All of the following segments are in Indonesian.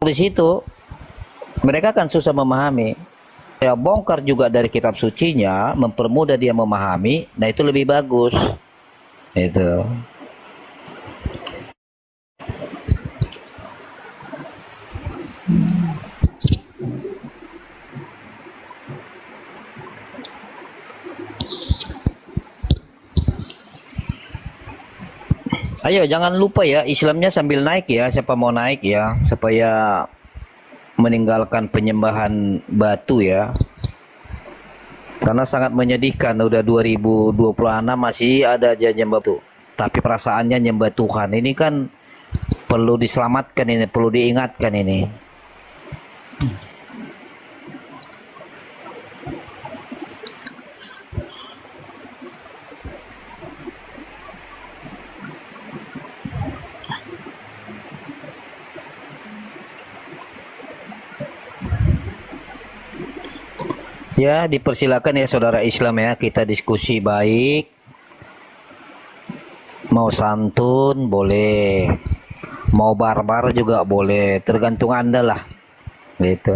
di situ, mereka kan susah memahami. Ya bongkar juga dari kitab sucinya, mempermudah dia memahami. Nah itu lebih bagus. Itu. Ayo jangan lupa ya, Islamnya sambil naik ya, siapa mau naik ya, supaya meninggalkan penyembahan batu ya. Karena sangat menyedihkan, udah 2026 masih ada aja nyembah batu. Tapi perasaannya nyembah Tuhan. Ini kan perlu diselamatkan ini, perlu diingatkan ini. Ya, dipersilakan ya saudara Islam ya, kita diskusi baik. Mau santun boleh, mau barbar juga boleh, tergantung Anda lah. Gitu.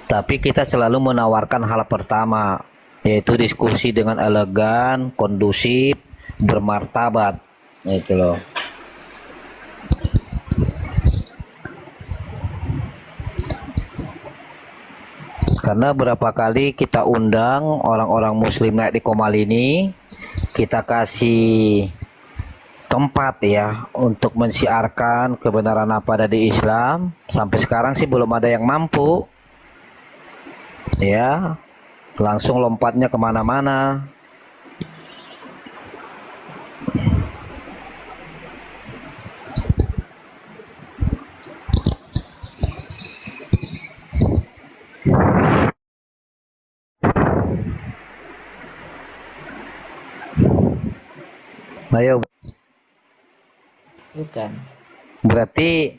Tapi kita selalu menawarkan hal pertama, yaitu diskusi dengan elegan, kondusif, bermartabat. Itu loh. Karena berapa kali kita undang orang-orang muslim naik di Komal ini, kita kasih tempat ya untuk mensiarkan kebenaran apa ada di Islam. Sampai sekarang sih belum ada yang mampu. Ya, langsung lompatnya kemana-mana. Ayo, Bukan. berarti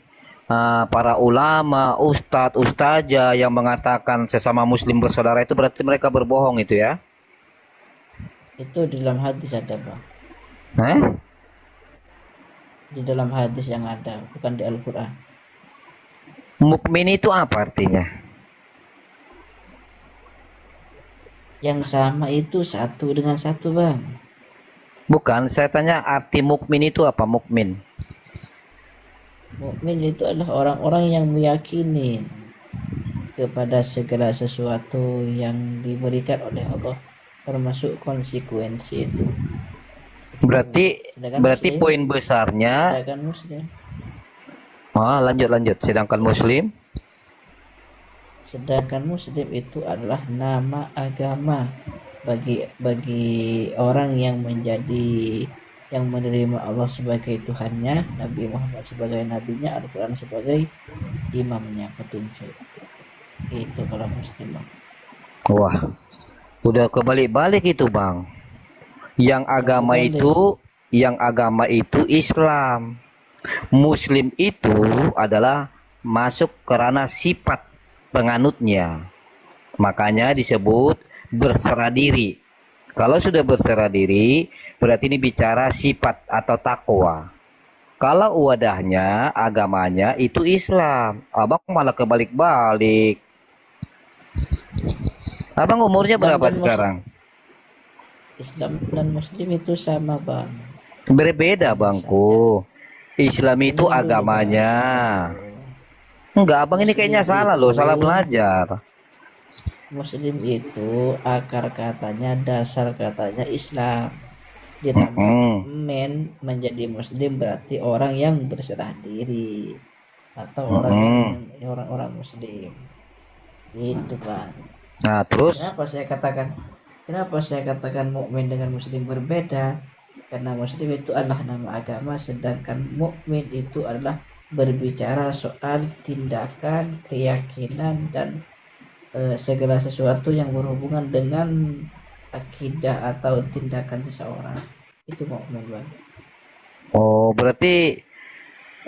para ulama, ustadz, ustazah yang mengatakan sesama muslim bersaudara itu berarti mereka berbohong itu ya? Itu di dalam hadis ada, Bang. Eh? Di dalam hadis yang ada, bukan di Al-Quran. Mukmin itu apa artinya? Yang sama itu satu dengan satu, Bang. Bukan, saya tanya arti mukmin itu apa mukmin? Mukmin itu adalah orang-orang yang meyakini kepada segala sesuatu yang diberikan oleh Allah, termasuk konsekuensi itu. Berarti berarti Muslim, poin besarnya lanjut. Sedangkan Muslim itu adalah nama agama bagi orang yang menerima Allah sebagai Tuhannya, Nabi Muhammad sebagai nabinya, Al-Quran sebagai imamnya, petunjuk. Itu kalau Muslim, Bang. Wah, udah kebalik-balik itu Bang. Yang agama itu Islam. Muslim itu adalah masuk ke ranah sifat penganutnya. Makanya disebut berserah diri. Kalau sudah berserah diri, berarti ini bicara sifat atau takwa. Kalau wadahnya, agamanya itu Islam. Abang malah kebalik-balik. Abang umurnya berapa sekarang? Islam dan Muslim itu sama, Bang. Berbeda, Bangku. Islam itu agamanya. Enggak, Abang ini kayaknya salah loh, salah belajar. Muslim itu akar katanya, dasar katanya Islam. Ditambah men menjadi Muslim berarti orang yang berserah diri atau orang-orang Muslim. Itu, Pak. Nah, terus kenapa saya katakan mukmin dengan Muslim berbeda? Karena Muslim itu adalah nama agama, sedangkan mukmin itu adalah berbicara soal tindakan, keyakinan, dan segala sesuatu yang berhubungan dengan akidah atau tindakan seseorang. Itu mukmin, Bang. Oh, berarti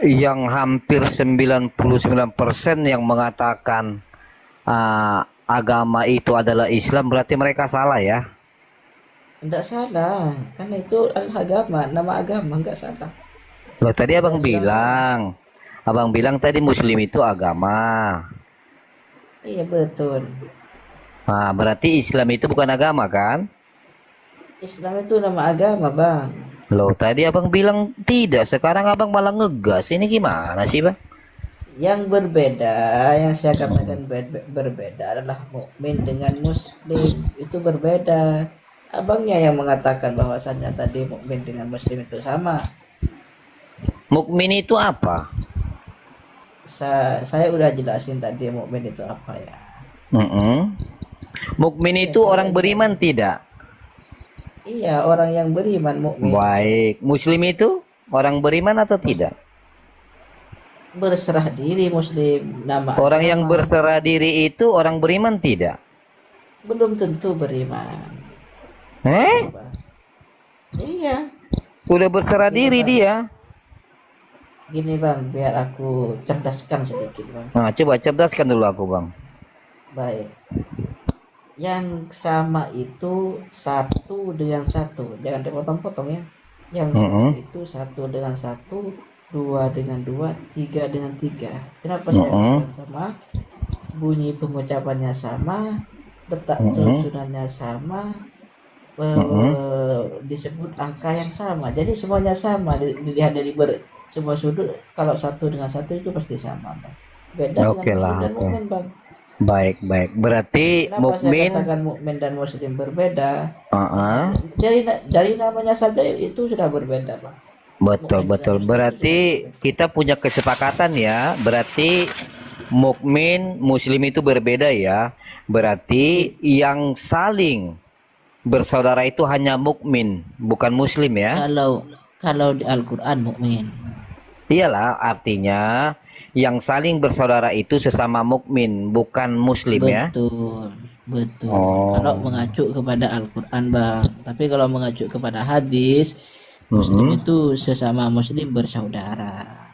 yang hampir 99% yang mengatakan agama itu adalah Islam, berarti mereka salah ya? Tidak salah, karena itu adalah agama, nama agama, enggak salah. Loh, tadi Sedangkan abang bilang tadi Muslim itu agama. iya betul. Nah, berarti Islam itu bukan agama kan? Islam itu nama agama, Bang. Loh, tadi abang bilang tidak, sekarang abang malah ngegas. Ini gimana sih, Bang? Yang berbeda, yang saya katakan berbeda adalah mukmin dengan muslim itu berbeda. Abangnya yang mengatakan bahwasannya tadi mukmin dengan muslim itu sama. Mukmin itu apa? Saya udah jelasin tadi mukmin itu apa ya. Mm-mm. Mukmin Ya, itu saya orang juga. beriman tidak? Iya, orang yang beriman mukmin. Baik. Muslim itu orang beriman atau tidak? Berserah diri muslim, nama Orang yang agama. berserah diri itu orang beriman tidak? Belum tentu beriman. Eh? Coba. Iya, Udah berserah gini diri Bang. dia. Gini Bang, biar aku cerdaskan sedikit Bang. Nah, coba cerdaskan dulu aku, Bang. Baik. Yang sama itu satu dengan satu. Jangan dipotong-potong ya. Yang sama Mm-mm. itu satu dengan satu, dua dengan dua, tiga dengan tiga. Kenapa saya Mm-mm. katakan sama? Bunyi pengucapannya sama, letak Mm-mm. susunannya sama, Mm-mm. disebut angka yang sama. Jadi semuanya sama. Dilihat dari semua sudut. Kalau satu dengan satu itu pasti sama, Bang. Beda dengan Oke muslim lah, dan oke. mukmin, Bang. Baik, baik. Berarti Kenapa saya mukmin, katakan mukmin dan muslim berbeda? uh-uh. Dari namanya saja itu sudah berbeda, Pak. Betul, Mukmin dengan betul. muslim itu sudah Berarti berbeda. kita punya kesepakatan ya. Berarti mukmin, muslim itu berbeda ya. Berarti yang saling bersaudara itu hanya mukmin, bukan muslim ya. Kalau kalau di Al-Qur'an mukmin. Iyalah, artinya yang saling bersaudara itu sesama mukmin, bukan muslim ya. Betul, betul. Kalau Oh. mengacu kepada Al-Qur'an, Bang. Tapi kalau mengacu kepada hadis, muslim Mm-mm. itu sesama muslim bersaudara.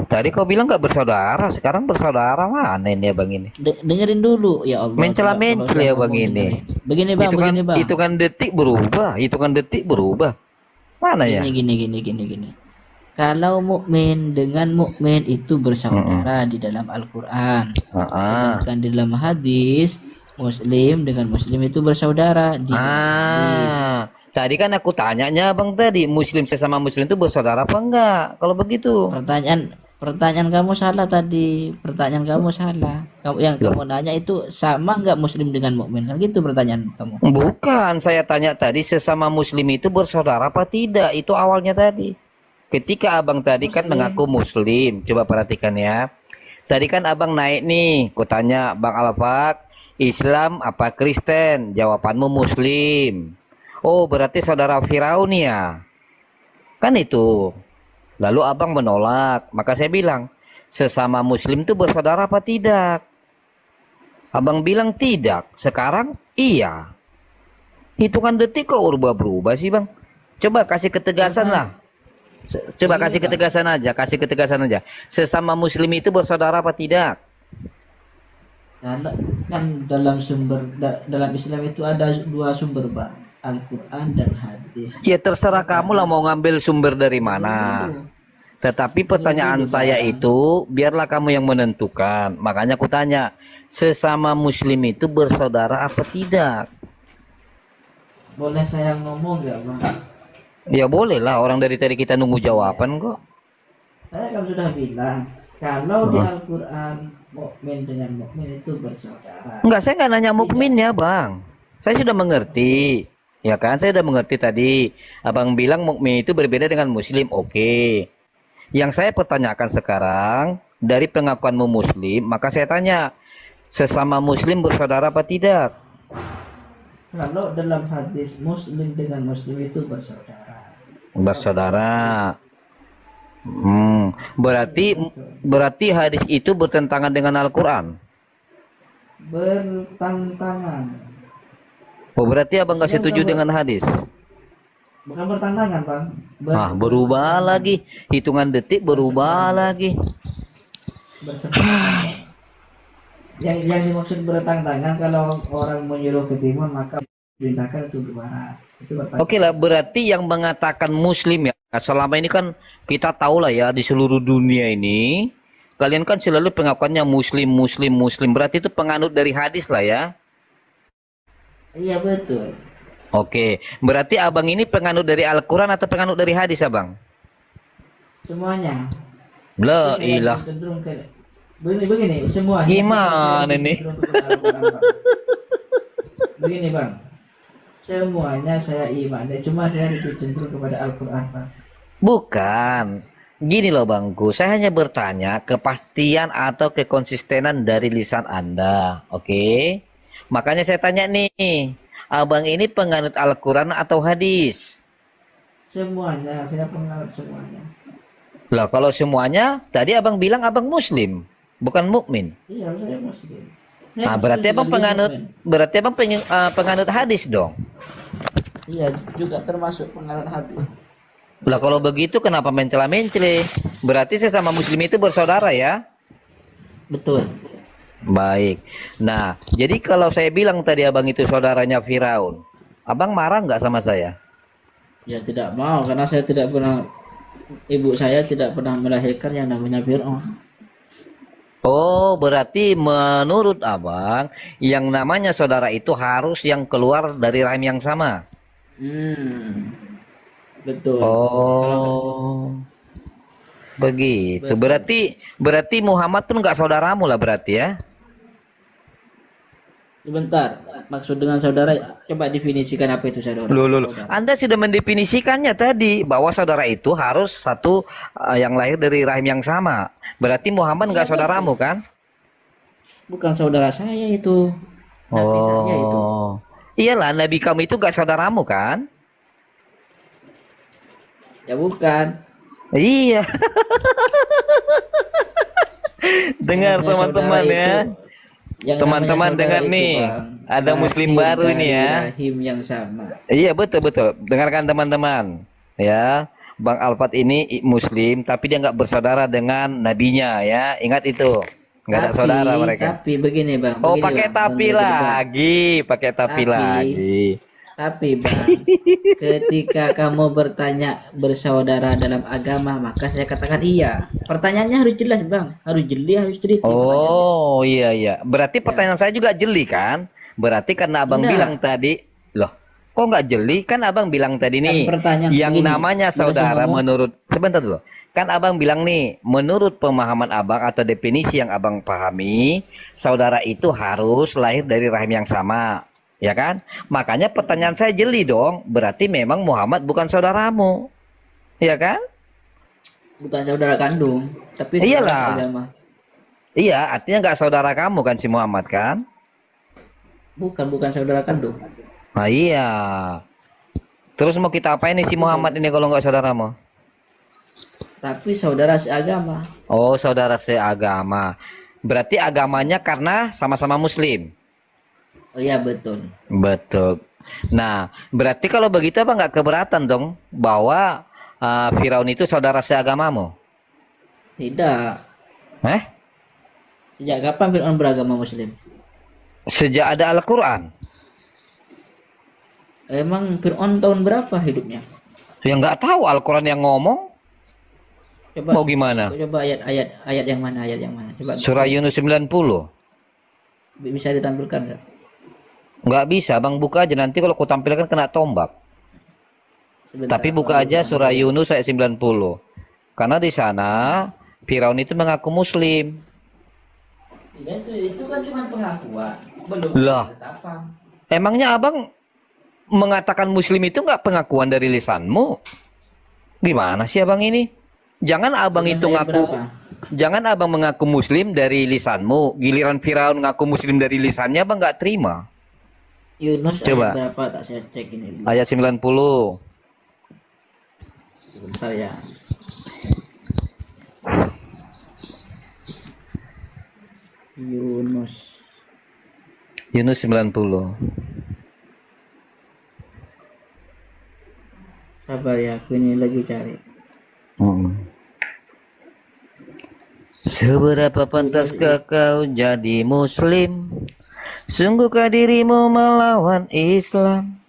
Tadi kau bilang nggak bersaudara, sekarang bersaudara mana ini abang ini? Dengerin dulu, ya Allah. Coba kalau Mencela-mencela saya ya bang ngomong ini. dengerin. Begini, Bang, begini, Bang. Itu kan detik berubah. Mana ya? Gini. Kalau mukmin dengan mukmin itu Mm-mm. bersaudara di dalam Al-Qur'an. Ah, Sedangkan di dalam hadis, muslim dengan muslim itu bersaudara di dalam hadis. Tadi kan aku tanyanya bang tadi, muslim sesama muslim itu bersaudara apa enggak? Kalau begitu, Pertanyaan kamu salah tadi. Pertanyaan kamu salah. Yang loh, kamu nanya itu sama nggak muslim dengan mukmin? Kan gitu pertanyaan kamu. bukan. Saya tanya tadi sesama muslim itu bersaudara apa tidak? Itu awalnya tadi. Ketika abang tadi kan Muslim. mengaku muslim, coba perhatikan ya. Tadi kan abang naik nih, kutanya bang Alfak, Islam apa Kristen? Jawabanmu muslim. Oh, berarti saudara Firaun ya? Kan itu. Lalu abang menolak, maka saya bilang, sesama muslim itu bersaudara apa tidak? Abang bilang tidak, sekarang iya. Hitungan detik kok berubah-berubah sih bang? Coba kasih ketegasan lah. Karena Coba begini, kasih Bang. ketegasan aja. Sesama muslim itu bersaudara apa tidak? Karena kan dalam Islam itu ada dua sumber, Bang. Al-Qur'an dan hadis. Ya terserah Maka kamu lah mau ngambil sumber dari dengerin mana. dulu. Tetapi Dengerin pertanyaan dulu, saya Bang. itu biarlah kamu yang menentukan. Makanya aku tanya, sesama muslim itu bersaudara apa tidak? Boleh saya ngomong nggak, Bang? Ya boleh lah, orang dari tadi kita nunggu jawaban kok. Saya kan sudah bilang, kalau di Heeh. Al-Qur'an mukmin dengan mukmin itu bersaudara. Enggak, saya nggak nanya Tidak. mukmin ya bang. Saya sudah mengerti. Ya kan, saya sudah mengerti tadi. Abang bilang mukmin itu berbeda dengan muslim. Oke. Yang saya pertanyakan sekarang, dari pengakuanmu muslim, maka saya tanya, sesama muslim bersaudara apa tidak? Kalau dalam hadis muslim dengan muslim itu bersaudara. Bersaudara. Iya, Berarti betul. berarti hadis itu bertentangan dengan Al-Quran. Bertentangan. Oh, berarti abang nggak Maksudnya setuju dengan hadis. bukan bertentangan, Bang. Berubah lagi. Hitungan detik berubah lagi. Berseberangan. Yang dimaksud bertentangan kalau orang menyuruh ke timur maka perintahkan untuk berbarat. Itu Bapak. Oke lah, berarti yang mengatakan Muslim ya, selama ini kan kita tahu lah ya di seluruh dunia ini, kalian kan selalu pengakuannya Muslim, Muslim, Muslim. Berarti itu penganut dari hadis lah ya. Iya betul. Oke, berarti abang ini penganut dari Al-Quran atau penganut dari hadis abang? Semuanya. La Saya ilah. cenderung ke begini semuanya. Gimana Saya nih? cenderung kepada Al-Quran, Bang. Begini bang, semuanya saya imani, cuma saya lebih cenderung kepada Al-Quran bang. Bukan. Gini loh bangku, saya hanya bertanya kepastian atau kekonsistenan dari lisan Anda. Oke? Makanya saya tanya nih, abang ini penganut Al-Quran atau hadis? Semuanya, saya pengaruh semuanya. Lah kalau semuanya, tadi abang bilang abang Muslim, bukan mukmin. Iya, saya muslim. Saya Ah, muslim berarti abang sekaligus penganut, mukmin. berarti abang penganut hadis dong. Iya, juga termasuk pengaruh hadis. Lah kalau begitu kenapa mencela-mencele? Berarti saya sama Muslim itu bersaudara ya? Betul. Baik. Nah, jadi kalau saya bilang tadi abang itu saudaranya Firaun, abang marah nggak sama saya? Ya tidak mau, karena saya tidak pernah, ibu saya tidak pernah melahirkan yang namanya Fir'aun. Oh, berarti menurut abang, yang namanya saudara itu harus yang keluar dari rahim yang sama. Betul. Oh, begitu. Betul. Berarti Muhammad pun nggak saudaramu lah berarti ya? Sebentar, maksud dengan saudara, coba definisikan apa itu saudara. Loh. Saudara. Anda sudah mendefinisikannya tadi bahwa saudara itu harus satu yang lahir dari rahim yang sama. Berarti Muhammad nggak saudaramu kan? Bukan saudara saya itu. Nabi saya itu. Oh, iyalah Nabi kamu itu nggak saudaramu kan? Ya bukan. Iya. Dengar Yang namanya teman-teman saudara ya. itu- yang Teman-teman namanya saudara dengar itu, nih. Bang, Ada Muslim rahim baru ini dari ya. Rahim yang sama. Iya betul. Dengarkan teman-teman ya. Bang Alfat ini Muslim tapi dia nggak bersaudara dengan nabinya ya. Ingat itu. Nggak ada saudara mereka. Tapi begini bang. Oh begini, pakai Bang, tapi menurut Bang. lagi, pakai tapi Tapi- lagi. Tapi bang, ketika kamu bertanya bersaudara dalam agama, maka saya katakan iya. Pertanyaannya harus jelas bang, harus jeli, harus teliti. Oh iya. Berarti pertanyaan saya juga jeli kan? Berarti karena abang Enggak. bilang tadi, loh, kok nggak jeli? Kan abang bilang tadi Kan nih, pertanyaan yang begini, namanya barusan saudara ngomong. menurut, sebentar dulu. Kan abang bilang nih, menurut pemahaman abang atau definisi yang abang pahami, saudara itu harus lahir dari rahim yang sama. Ya kan? Makanya pertanyaan saya jeli dong. Berarti memang Muhammad bukan saudaramu. Ya kan? Bukan saudara kandung, tapi Iyalah. saudara agama. Iya, artinya nggak saudara kamu kan si Muhammad kan? Bukan saudara kandung. Nah iya. Terus mau kita apain nih si Muhammad ini kalau nggak saudaramu? Tapi saudara seagama. Oh, saudara seagama. Berarti agamanya karena sama-sama Muslim. Oh iya betul. Betul. Nah, berarti kalau begitu apa nggak keberatan dong bahwa Firaun itu saudara seagamamu? Tidak. Eh? Sejak kapan Fir'aun beragama Muslim? Sejak ada Al-Quran. Emang Fir'aun tahun berapa hidupnya? Ya nggak tahu Al-Quran yang ngomong. Coba Mau gimana? coba ayat yang mana? Coba Surah Yunus 90. bisa ditampilkan nggak? Nggak bisa, Bang, buka aja nanti kalau ku tampilkan kena tombak. Sebentar, Tapi buka aja surah Yunus. Yunus ayat 90. Karena di sana Firaun itu mengaku Muslim. Itu kan cuma pengakuan, belum Lah. ketetapan. Emangnya abang mengatakan Muslim itu nggak pengakuan dari lisanmu? Gimana sih abang ini? Jangan abang Ayat itu ngaku, berapa? jangan abang mengaku Muslim dari lisanmu. Giliran Firaun ngaku Muslim dari lisannya, abang nggak terima. Yunus Coba. ayat berapa? Tak saya cek ini dulu. Ayat 90. Sebentar ya. Yunus. Yunus 90. Sabar ya, aku ini lagi cari. Seberapa pantaskah kau jadi Muslim? Sungguhkah dirimu melawan Islam?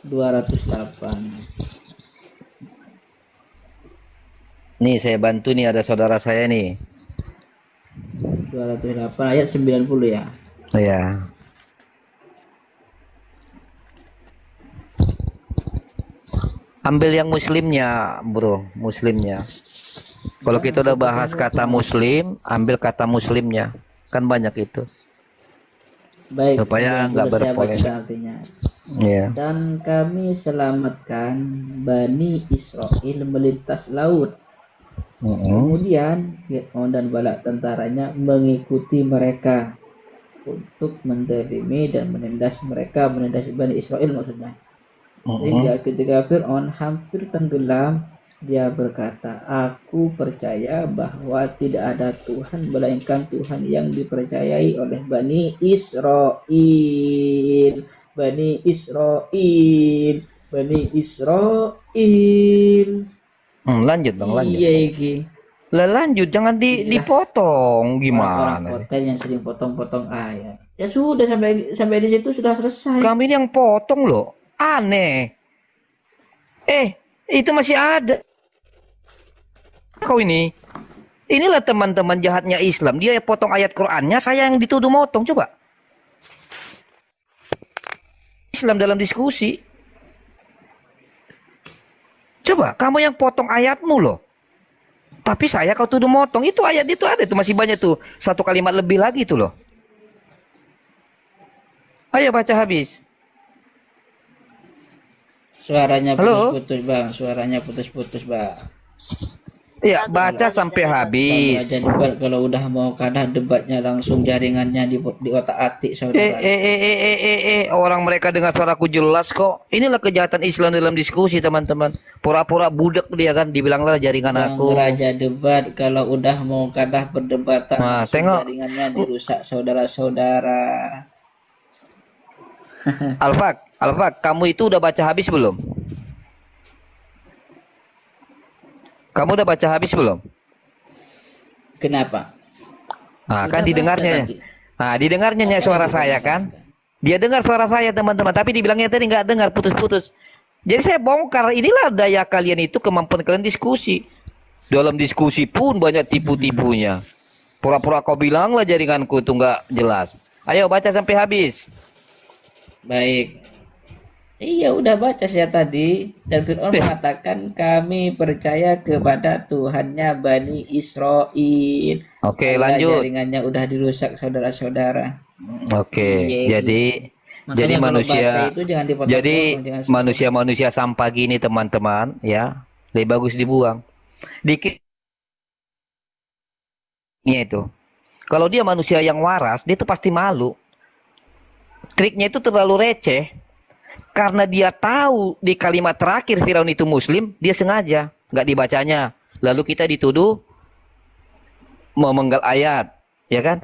208. Nih saya bantu nih, ada saudara saya nih. 208 ayat 90 ya. Ya. Ambil yang muslimnya, bro, muslimnya. Kalau kita udah bahas kata muslim, ambil kata muslimnya. Kan banyak itu. Baik, Supaya nggak sudah saya berpolemik. bacakan artinya. Ya. Dan kami selamatkan Bani Israel melintas laut. Kemudian Fir'aun dan bala tentaranya mengikuti mereka untuk mendolimi dan menindas mereka, menindas Bani Israel maksudnya. Sehingga ketika Fir'aun hampir tenggelam, dia berkata, aku percaya bahwa tidak ada Tuhan melainkan Tuhan yang dipercayai oleh Bani Israel. Bani Israel. Bani Israel. Lanjut bang, lanjut. Iya iki. Lah lanjut, jangan dipotong. Orang-orang Gimana sih? hotel yang sering potong-potong ayat. Ya sudah, sampai di situ sudah selesai. Kami ini yang potong loh. Aneh. Itu masih ada. Kau ini. Inilah teman-teman jahatnya Islam. Dia potong ayat Qur'annya, saya yang dituduh motong. Coba. Islam dalam diskusi. Coba, kamu yang potong ayatmu loh. Tapi saya kau tuduh motong. Itu ayat itu ada, itu masih banyak tuh. Satu kalimat lebih lagi itu loh. Ayo baca habis. Suaranya Halo? putus-putus bang, suaranya putus-putus bang. Iya, baca sampai habis. Aja debat, kalau udah mau kalah debatnya langsung jaringannya di otak-atik saudara. Orang mereka dengar suaraku jelas kok. Inilah kejahatan Islam dalam diskusi teman-teman. Pura-pura budak dia kan, dibilanglah jaringan Bang aku. Raja debat, kalau udah mau kalah perdebatan Nah, langsung tengok. jaringannya dirusak saudara-saudara. Alfak, kamu itu udah baca habis belum? Kamu udah baca habis belum? Kenapa? Nah, kan Sudah didengarnya. baca tadi. Nah, didengarnya suara saya kan. Dia dengar suara saya teman-teman, tapi dibilangnya tadi nggak dengar, putus-putus. Jadi saya bongkar, inilah daya kalian itu, kemampuan kalian diskusi. Dalam diskusi pun banyak tipu-tipunya. Pura-pura kau bilang lah jaringanku itu nggak jelas. Ayo baca sampai habis. Baik. Iya, udah baca saya tadi. Dan Fir'aun mengatakan, kami percaya kepada Tuhannya Bani Israel. Oke, Allah, lanjut. jaringannya udah dirusak saudara-saudara. Oke, Iya, jadi makanya kalau manusia, baca itu jangan dipotong-potong, jadi jangan sepotong. manusia sampah gini teman-teman, ya, lebih bagus dibuang. Dikitnya itu, kalau dia manusia yang waras, dia tuh pasti malu. Triknya itu terlalu receh, karena dia tahu di kalimat terakhir Firaun itu Muslim, dia sengaja nggak dibacanya. Lalu kita dituduh memenggal ayat, ya kan?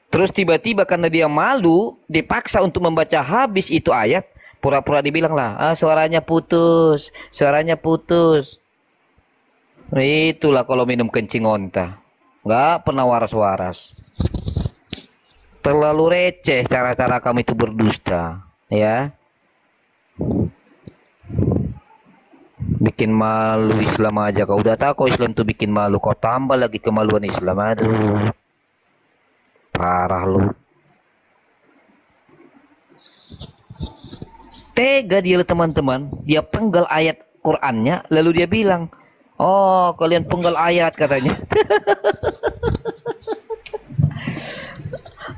Terus tiba-tiba karena dia malu, dipaksa untuk membaca habis itu ayat, pura-pura dibilang lah, suaranya putus, suaranya putus. Itulah kalau minum kencing onta, nggak pernah waras-waras. Terlalu receh cara-cara kamu itu berdusta, ya. Bikin malu Islam aja, kau udah tahu kau Islam tuh bikin malu, kau tambah lagi kemaluan Islam, aduh. Parah lu. Tega dia teman-teman. Dia penggal ayat Qur'annya, lalu dia bilang, oh kalian penggal ayat katanya.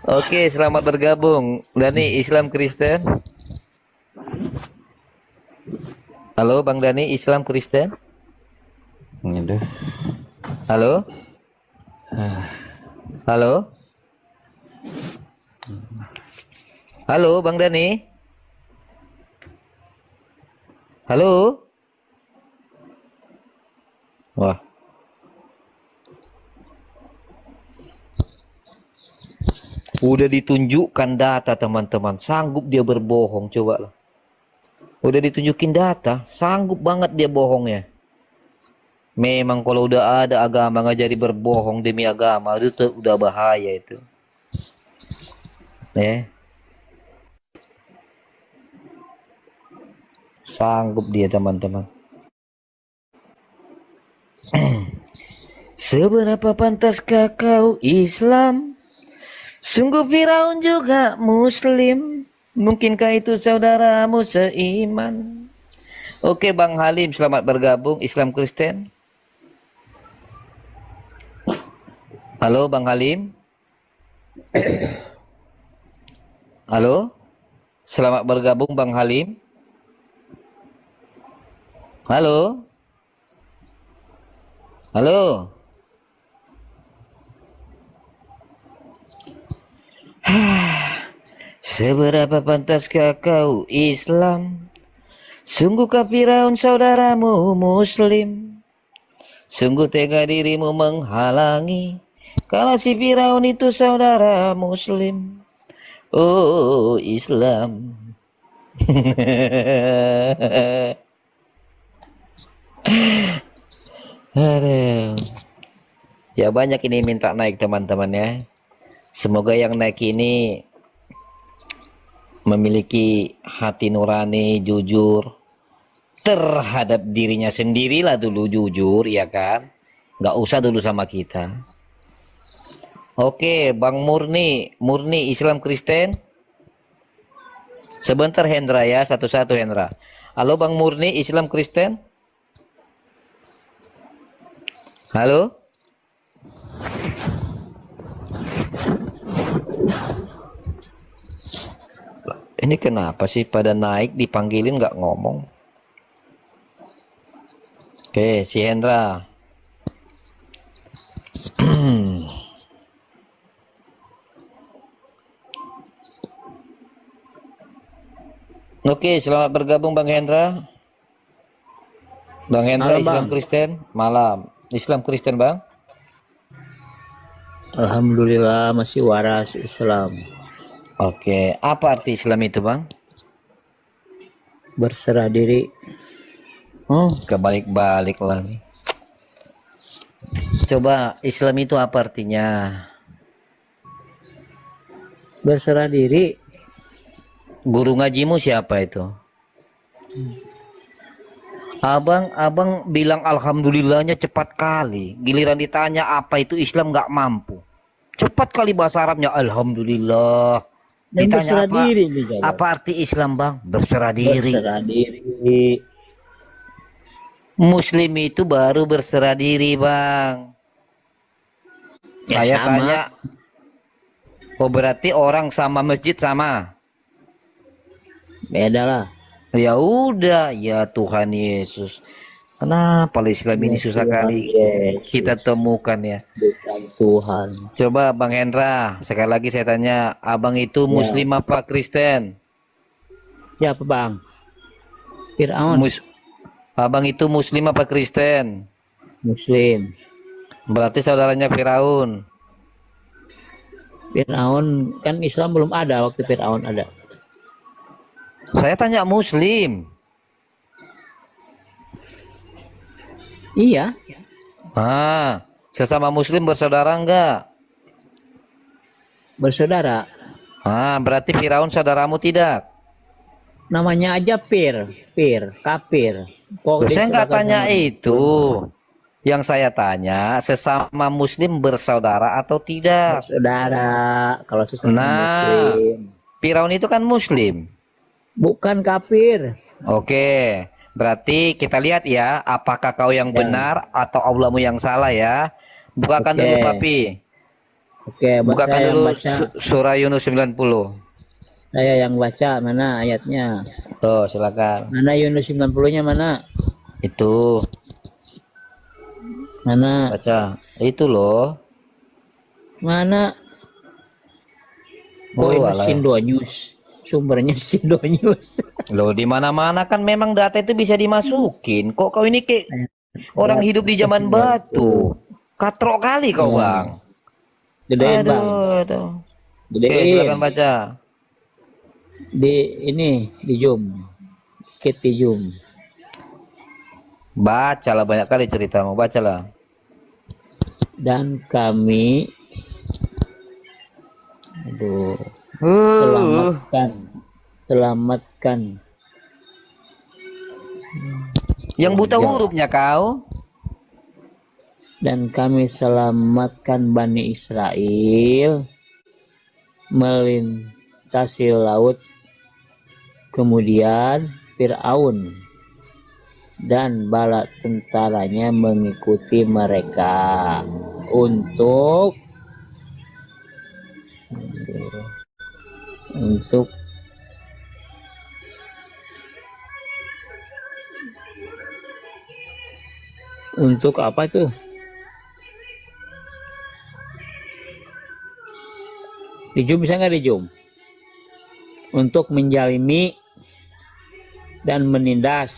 Oke, selamat bergabung. Dani, Islam Kristen. Halo Bang Dani, Islam Kristen. Halo. Halo. Halo Bang Dani. Halo. Wah. Udah ditunjukkan data teman-teman, sanggup dia berbohong, coba lah. Udah ditunjukin data, sanggup banget dia bohongnya. Memang kalau udah ada agama ngajari berbohong demi agama, itu udah bahaya itu. Ya, sanggup dia teman-teman. Seberapa pantaskah kau Islam? Sungguh Firaun juga Muslim. Mungkinkah itu saudaramu seiman? Oke Bang Halim, selamat bergabung Islam Kristen. Halo Bang Halim. Halo, selamat bergabung Bang Halim. Halo, halo. Seberapa pantaskah kau Islam? Sungguhkah Firaun saudaramu Muslim? Sungguh tega dirimu menghalangi, kalau si Firaun itu saudara Muslim. Oh Islam. Aduh. Ya banyak ini minta naik teman-teman ya. Semoga yang naik ini memiliki hati nurani, jujur terhadap dirinya sendirilah dulu, jujur ya kan. Nggak usah dulu sama kita. Oke Bang Murni Islam Kristen. Sebentar Hendra ya, satu-satu Hendra. Halo Bang Murni Islam Kristen. Halo. Ini kenapa sih pada naik dipanggilin nggak ngomong? Oke, si Hendra. Oke, selamat bergabung Bang Hendra. Bang Hendra Malam, Islam Bang. Kristen, malam. Islam Kristen Bang. Alhamdulillah masih waras Islam. Oke, apa arti Islam itu Bang? Berserah diri. Kebalik-balik lagi. Coba Islam itu apa artinya? Berserah diri. Guru ngajimu siapa itu? Abang bilang alhamdulillahnya cepat kali. Giliran ditanya apa itu Islam nggak mampu. Cepat kali bahasa Arabnya alhamdulillah. Dan Ditanya berserah apa? diri dijawab. Apa arti Islam Bang? Berserah diri. Berserah diri. Muslim itu baru berserah diri Bang. Ya, Saya sama. tanya. Oh berarti orang sama masjid sama? Beda lah. Ya udah, ya Tuhan Yesus. Kenapa Islam ini Ya, susah Tuhan kali Yesus. kita temukan ya? Bukan Tuhan. Coba Bang Hendra, sekali lagi saya tanya, abang itu Ya. Muslim apa Kristen? Siapa Bang? Fir'aun. Abang itu Muslim apa Kristen? Muslim. Berarti saudaranya Firaun. Fir'aun kan Islam belum ada waktu Fir'aun ada. Saya tanya Muslim. Iya. Sesama Muslim bersaudara enggak? Bersaudara. Berarti Firaun saudaramu tidak? Namanya aja kafir. Kok Saya nggak disodorkan tanya sama- itu. Yang saya tanya, sesama Muslim bersaudara atau tidak? Bersaudara. Kalau sesama Nah. Muslim. Firaun itu kan Muslim. Bukan kafir. Oke, berarti kita lihat ya, apakah kau yang Ya. benar atau Allahmu yang salah ya. Bukakan Oke. dulu Papi. Oke, Bukakan saya dulu yang baca. surah Yunus 90. Saya yang baca mana ayatnya? Tuh, silakan. Mana Yunus 90-nya mana? Itu Mana? baca. Itu loh. Mana? Oh, ini alah. Sindo News. Sumbernya Sindo News. Loh, di mana-mana kan memang data itu bisa dimasukin. Kok kau ini kayak orang hidup di zaman batu. Katrok kali kau, Ya. Bang. Gedein, Bang. Aduh. Oke, Gedein. silakan baca. Di Zoom. Dikit di Zoom. Bacalah, banyak kali ceritamu, bacalah. Dan kami Selamatkan. Selamatkan. Yang buta Jawab. hurufnya kau. Dan kami selamatkan Bani Israel melintasi laut, kemudian Fir'aun dan bala tentaranya mengikuti mereka untuk untuk untuk apa tuh? Dijum bisa nggak dijum? Untuk menjalimi dan menindas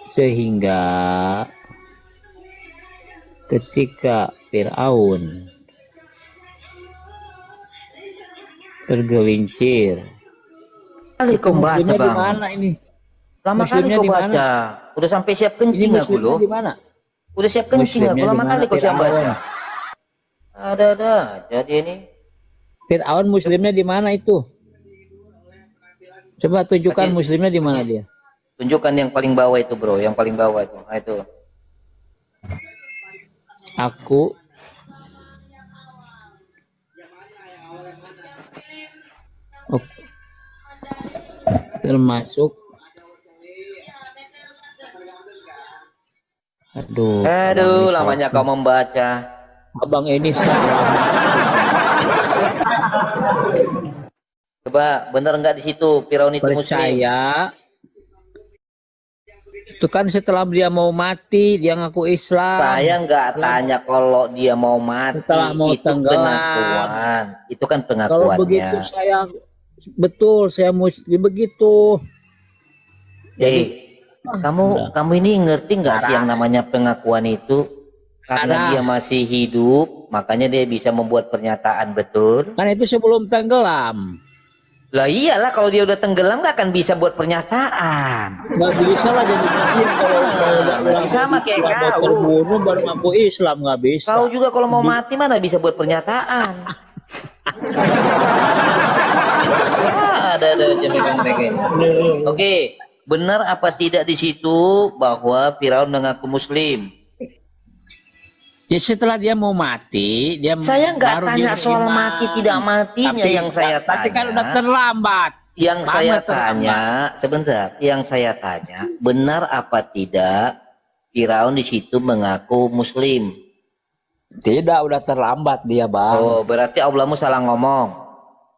sehingga ketika Fir'aun tergelincir. Kali kau baca Muslimnya di bang. mana ini? Lama kali Muslimnya kau di mana? baca. Udah sampai siap Ini kencing aku muslimnya loh. di mana? Udah siap kencing aku. Muslimnya di Lama mana? kali kau siap Fir'aun. baca. Ada. Jadi ini. Fir'aun muslimnya di mana itu? Coba tunjukkan Kasih- muslimnya di mana dia. Tunjukkan yang paling bawah itu bro. Yang paling bawah itu. Nah, itu. Aku oh, termasuk aduh Aduh, abang lamanya kau membaca. abang ini salah. Coba bener nggak di situ Firaun itu muslim? Percaya itu kan setelah dia mau mati dia ngaku Islam. Saya nggak tanya kalau dia mau mati, Setelah mau itu tenggelam. pengakuan. Itu kan Kalau pengakuannya. begitu saya muslim begitu. Jadi Udah. kamu ini ngerti nggak sih Parah. yang namanya pengakuan itu? Karena Parah. dia masih hidup, makanya dia bisa membuat pernyataan betul. Kan itu sebelum tenggelam. Lah iyalah kalau dia udah tenggelam nggak akan bisa buat pernyataan. Nggak bisa lah jadi muslim kalau Masih sama kayak mau kau. terbunuh baru ngaku Islam, nggak bisa. Kau juga kalau mau mati mana bisa buat pernyataan. Ada aja mereka ini. Oke, benar apa tidak di situ bahwa Firaun mengaku muslim? Ya setelah dia mau mati, Saya nggak baru tanya dia soal beriman. mati tidak matinya, yang saya tapi kan udah tanya. terlambat. Yang Lama saya terlambat. tanya, sebentar. Yang saya tanya, benar apa tidak Firaun di situ mengaku muslim? Tidak, udah terlambat dia, Bang. Oh, berarti Allahmu salah ngomong.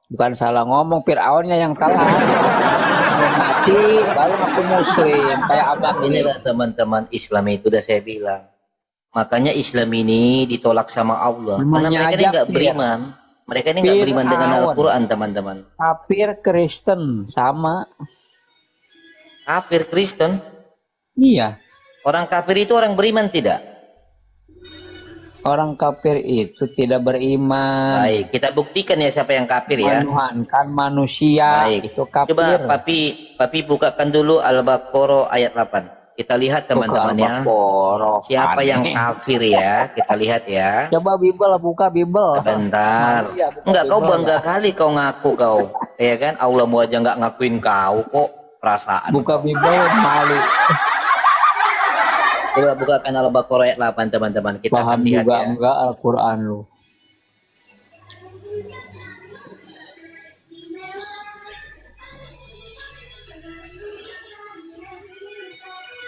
Bukan salah ngomong, Fir'aunnya yang telat. Mau mati baru ngaku muslim kayak abang ini. Inilah teman-teman Islam itu udah saya bilang. Makanya Islam ini ditolak sama Allah. Karena Namanya mereka ini aja nggak fir. beriman. Mereka ini nggak beriman dengan Fir'aun. Al-Quran, teman-teman. Kafir Kristen sama. Kafir Kristen. Iya. Orang kafir itu orang beriman tidak? Orang kafir itu tidak beriman. Baik, kita buktikan ya siapa yang kafir ya. Menuhankan manusia. Baik. Itu kafir. Coba Papi bukakan dulu Al-Baqarah ayat 8. Kita lihat teman-teman ya. Siapa yang kafir ya? Kita lihat ya. Coba Bible, buka Bible. Bentar. Malu ya, buka Enggak, kau Bible bangga kali kau ngaku kau. Ya kan? Allahmu aja nggak ngakuin kau kok. Perasaan. Buka Bible malu. Coba bukakan Al-Baqarah ayat 8 teman-teman. Kita Paham akan lihat juga ya. enggak Al-Quran lu.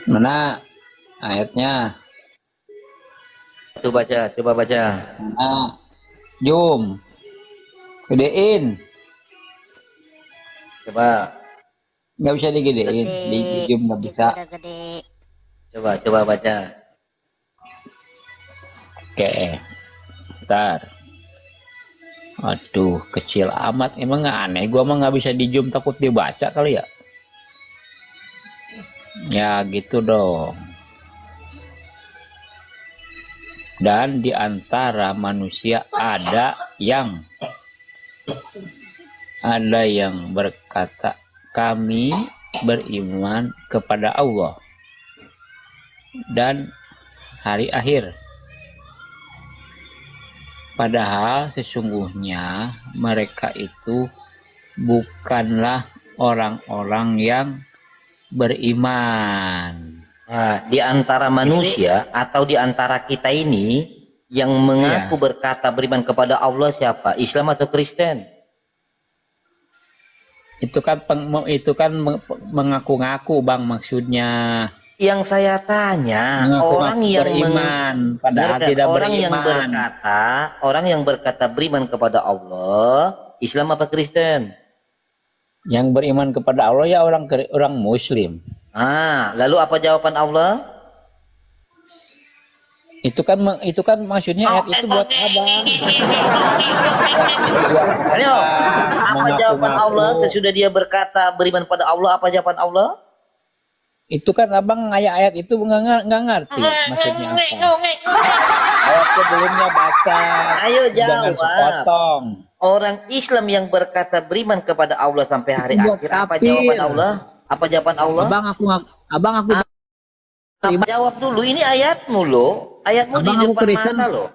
Mana ayatnya? Coba baca. Nah, Jum. Gedein. Coba. Nggak bisa digedein. Di Jum nggak bisa. Coba baca. Oke. Bentar. Aduh, kecil amat. Emang nggak aneh. Gua mah nggak bisa di Jum, takut dibaca kali ya. Ya gitu dong. Dan di antara manusia ada yang berkata kami beriman kepada Allah dan hari akhir Padahal sesungguhnya mereka itu bukanlah orang-orang yang beriman. Nah, di antara manusia atau di antara kita ini yang mengaku Iya. berkata beriman kepada Allah siapa? Islam atau Kristen? Itu kan mengaku-ngaku Bang maksudnya. Yang saya tanya, orang Mengaku-ngaku yang beriman padahal dengarkan, tidak orang beriman. yang berkata beriman kepada Allah, Islam apa Kristen? Yang beriman kepada Allah ya orang Muslim. Ah, lalu apa jawaban Allah? Itu kan maksudnya ayat itu buat abang. Ayo, apa jawaban Mengaku-ngaku. Allah sesudah dia berkata beriman pada Allah? Apa jawaban Allah? Itu kan abang ayat-ayat itu nggak ngerti maksudnya apa. Ayat sebelumnya baca. Ayo Jangan jawab. sepotong. Orang Islam yang berkata beriman kepada Allah sampai hari Itu buat akhir, apa kafir. jawaban Allah? Apa jawaban Allah? Abang aku Jawab dulu, ini ayatmu loh. Ayatmu di Abang aku depan Kristen. mata loh.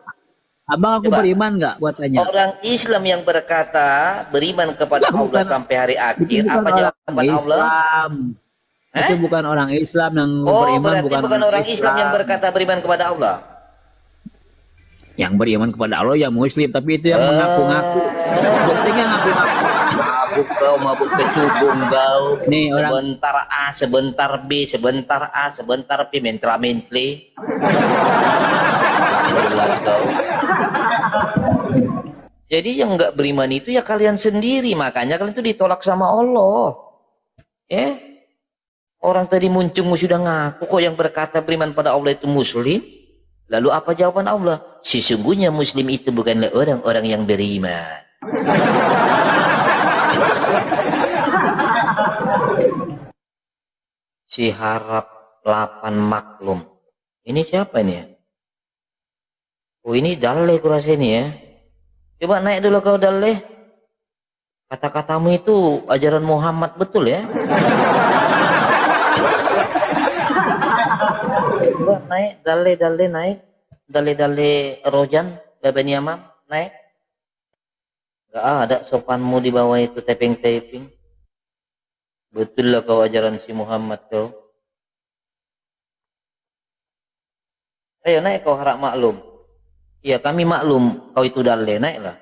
Abang aku Coba. beriman nggak buat tanya? Orang Islam yang berkata beriman kepada Itu Allah bukan- sampai hari Itu akhir, bukan apa orang jawaban Allah? Islam. Itu bukan orang Islam yang Oh, beriman, berarti bukan orang Islam yang berkata beriman kepada Allah. Yang beriman kepada Allah ya Muslim, tapi itu yang mengaku-ngaku. Pentingnya ngaku-ngaku. Mabuk kau, mabuk kecubung kau. Nih, orang- Sebentar A, sebentar B, sebentar A, sebentar B, mencela-menceli. Jelas kau. Jadi yang nggak beriman itu ya kalian sendiri, makanya kalian itu ditolak sama Allah. Ya, orang tadi muncung sudah ngaku kok yang berkata beriman pada Allah itu Muslim. Lalu apa jawaban Allah? Sesungguhnya Muslim itu bukanlah orang-orang yang beriman. Si harap 8 maklum. Ini siapa ini ya? Oh, ini Daleh kurasa ini ya. Coba naik dulu kau Daleh. Kata-katamu itu ajaran Muhammad betul ya? Coba naik, Daleh naik. Daleh Rojan, Baban Yamam, naik. Gak ada sopanmu di bawah itu taping-taping. Betul lah kau ajaran si Muhammad kau. Ayo naik kau harap maklum. Iya kami maklum kau itu Daleh, naiklah.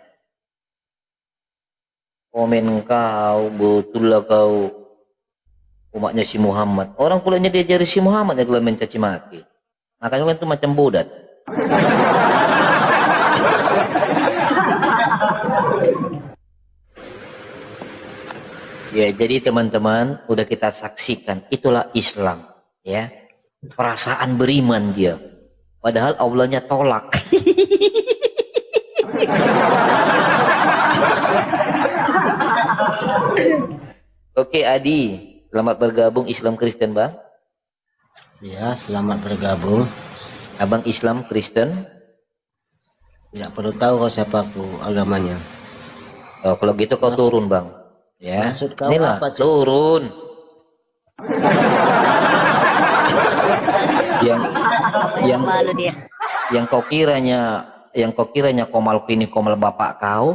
Komen kau, betul lah kau umatnya si Muhammad. Orang kulitnya diajari si Muhammad ya kalau mencaci maki. Makanya kan itu macam bodat. Ya, jadi teman-teman udah kita saksikan itulah Islam, ya. Perasaan beriman dia. Padahal Allahnya tolak. Oke, Adi, selamat bergabung Islam Kristen, Bang. Ya, selamat bergabung. Abang Islam Kristen. Nggak perlu tahu kau siapa aku agamanya. Oh, kalau gitu kau turun, Bang. Ya. Maksud kau Inilah, apa sih? turun. yang malu dia. yang kau kiranya komal ini komal bapak kau.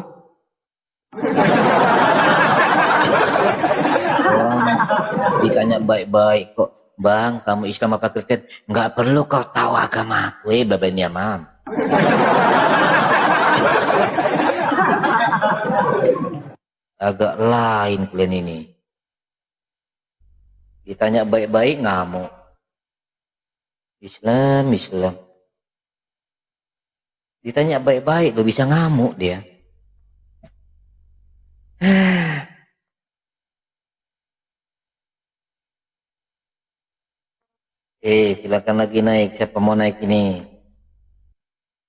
Orang ditanya baik-baik kok, Bang, kamu Islam apa Kristen? Nggak perlu kau tahu agama aku, babanya mam. Agak lain kalian ini. Ditanya baik-baik ngamuk. Islam. Ditanya baik-baik lo bisa ngamuk dia. Silakan lagi naik. Siapa mau naik ini?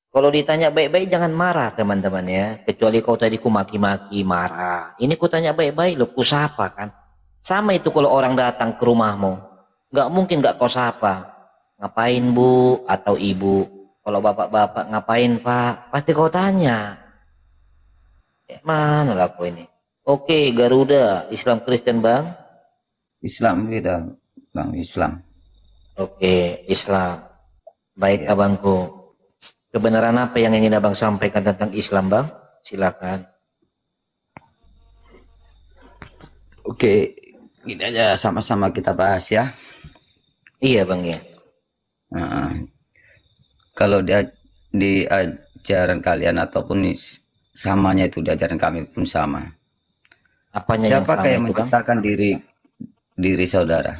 Kalau ditanya baik-baik jangan marah teman-teman ya. Kecuali kau tadi ku maki-maki marah. Ini ku tanya baik-baik lo ku sapa kan. Sama itu kalau orang datang ke rumahmu. Nggak mungkin nggak kau sapa. Ngapain bu atau ibu? Kalau bapak-bapak ngapain pak? Pasti kau tanya. Mana lah kau ini? Oke, Garuda, Islam Kristen bang? Islam kita, Bang, Islam. Oke, Islam. Baik Ya. abangku. Kebenaran apa yang ingin abang sampaikan tentang Islam, bang? Silakan. Oke, ini aja sama-sama kita bahas ya. Iya bang ya. Nah, kalau di ajaran kalian ataupun samanya itu di ajaran kami pun sama. Apanya yang Siapakah sama yang itu, bang? menciptakan diri saudara?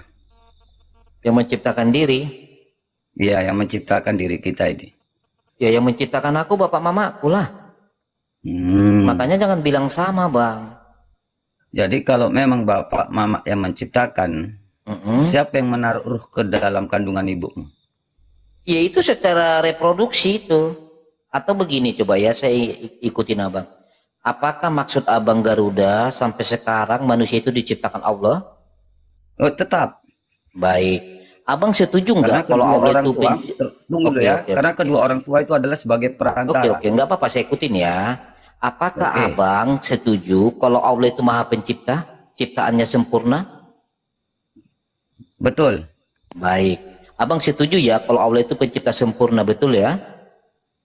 Yang menciptakan diri? Ya, yang menciptakan diri kita ini. Ya yang menciptakan aku bapak mamaku lah. Makanya jangan bilang sama, bang. Jadi kalau memang bapak mama yang menciptakan, siapa yang menaruh ruh ke dalam kandungan ibumu? Ya itu secara reproduksi itu. Atau begini coba ya, saya ikutin abang. Apakah maksud abang Garuda sampai sekarang manusia itu diciptakan Allah? Oh, tetap. Baik. Abang setuju Karena nggak kalau kedua Allah orang itu tua, tunggu dulu ya. Karena kedua orang tua itu adalah sebagai perantara. Oke, nggak apa-apa, saya ikutin ya. Apakah Oke. abang setuju kalau Allah itu maha pencipta, ciptaannya sempurna? Betul. Baik. Abang setuju ya kalau Allah itu pencipta sempurna, betul ya?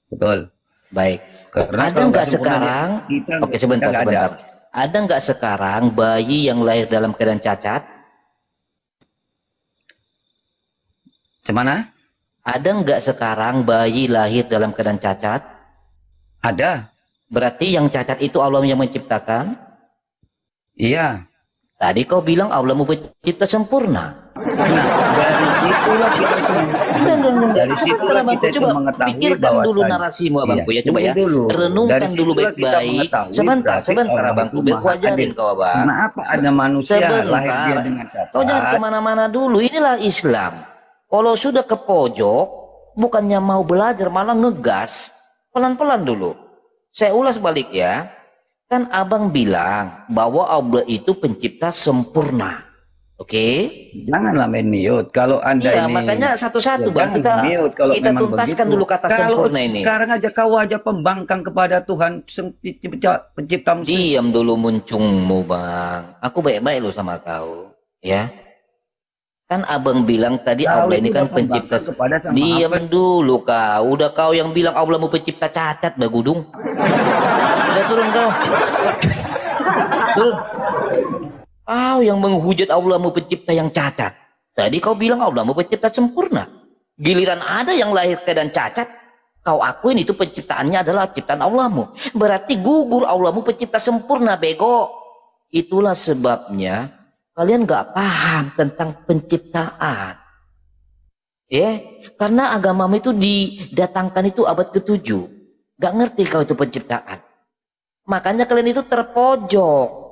Betul. Baik. Karena Ada kalau nggak sempurna sekarang? kita Oke, sebentar, nggak sebentar. ada. Ada nggak sekarang bayi yang lahir dalam keadaan cacat? Cemana? Ada nggak sekarang bayi lahir dalam keadaan cacat? Ada. Berarti yang cacat itu Allah yang menciptakan? Iya. Tadi kau bilang Allah mau pencipta sempurna. Nah, dari situlah kita itu dari situlah kita itu mengetahui pikirkan bahwa dulu narasimu abangku ya, coba tunggu ya. dulu. Renungkan Dari dulu situlah kita baik-baik. mengetahui Sebentar, berarti sebentar Allah abangku, itu biar maha ku ajarin adil. kau abang. Kenapa ada manusia lahir dia Sebentar. dengan cacat? Kau jangan kemana-mana dulu, inilah Islam. Kalau sudah ke pojok, bukannya mau belajar, malah ngegas. Pelan-pelan dulu. Saya ulas balik ya. Kan abang bilang bahwa Allah itu pencipta sempurna. Oke? Janganlah main mute. Kalau anda Iya, ini makanya satu-satu bang. jangan mute kalau Kita memang tuntaskan begitu. dulu kata Kalau sempurna ini. sekarang aja kau aja pembangkang kepada Tuhan penciptamu. Diam dulu muncungmu bang. Aku baik-baik lo sama kau. Ya. Kan abang bilang tadi Kau Allah itu ini kan udah pembangkang pencipta. kepada Sang Maha Diam dulu kau. Udah kau yang bilang Allah mau pencipta cacat bagudung. Udah turun kau. Turun. Kau yang menghujat Allah mau pencipta yang cacat. Tadi kau bilang Allah mau pencipta sempurna. Giliran ada yang lahir keadaan cacat, kau akuin itu penciptaannya adalah ciptaan Allahmu. Berarti gugur Allahmu pencipta sempurna, bego. Itulah sebabnya kalian gak paham tentang penciptaan. Ya, karena agamamu itu didatangkan itu abad ke-7. Gak ngerti kau itu penciptaan. Makanya kalian itu terpojok.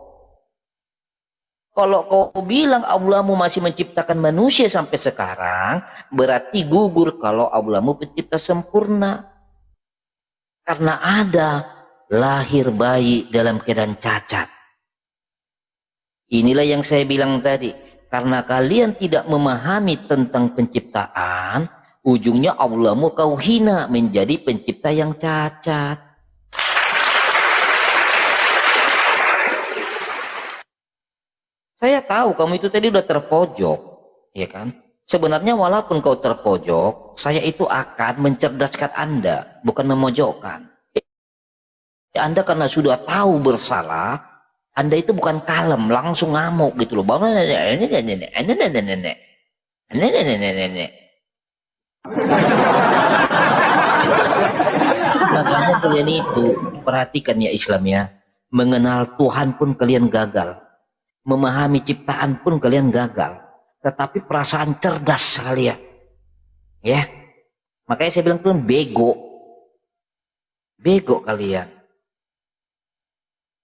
Kalau kau bilang Allahmu masih menciptakan manusia sampai sekarang, berarti gugur kalau Allahmu pencipta sempurna. Karena ada lahir bayi dalam keadaan cacat. Inilah yang saya bilang tadi. Karena kalian tidak memahami tentang penciptaan, ujungnya Allahmu kau hina menjadi pencipta yang cacat. Saya tahu kamu itu tadi udah terpojok, ya kan? Sebenarnya walaupun kau terpojok, saya itu akan mencerdaskan Anda, bukan memojokkan. Anda karena sudah tahu bersalah, Anda itu bukan kalem, langsung ngamuk gitu loh. Makanya kalian itu perhatikan ya Islam ya, mengenal Tuhan pun kalian gagal. Memahami ciptaan pun kalian gagal, tetapi perasaan cerdas kalian, ya. Makanya saya bilang tuh bego kalian.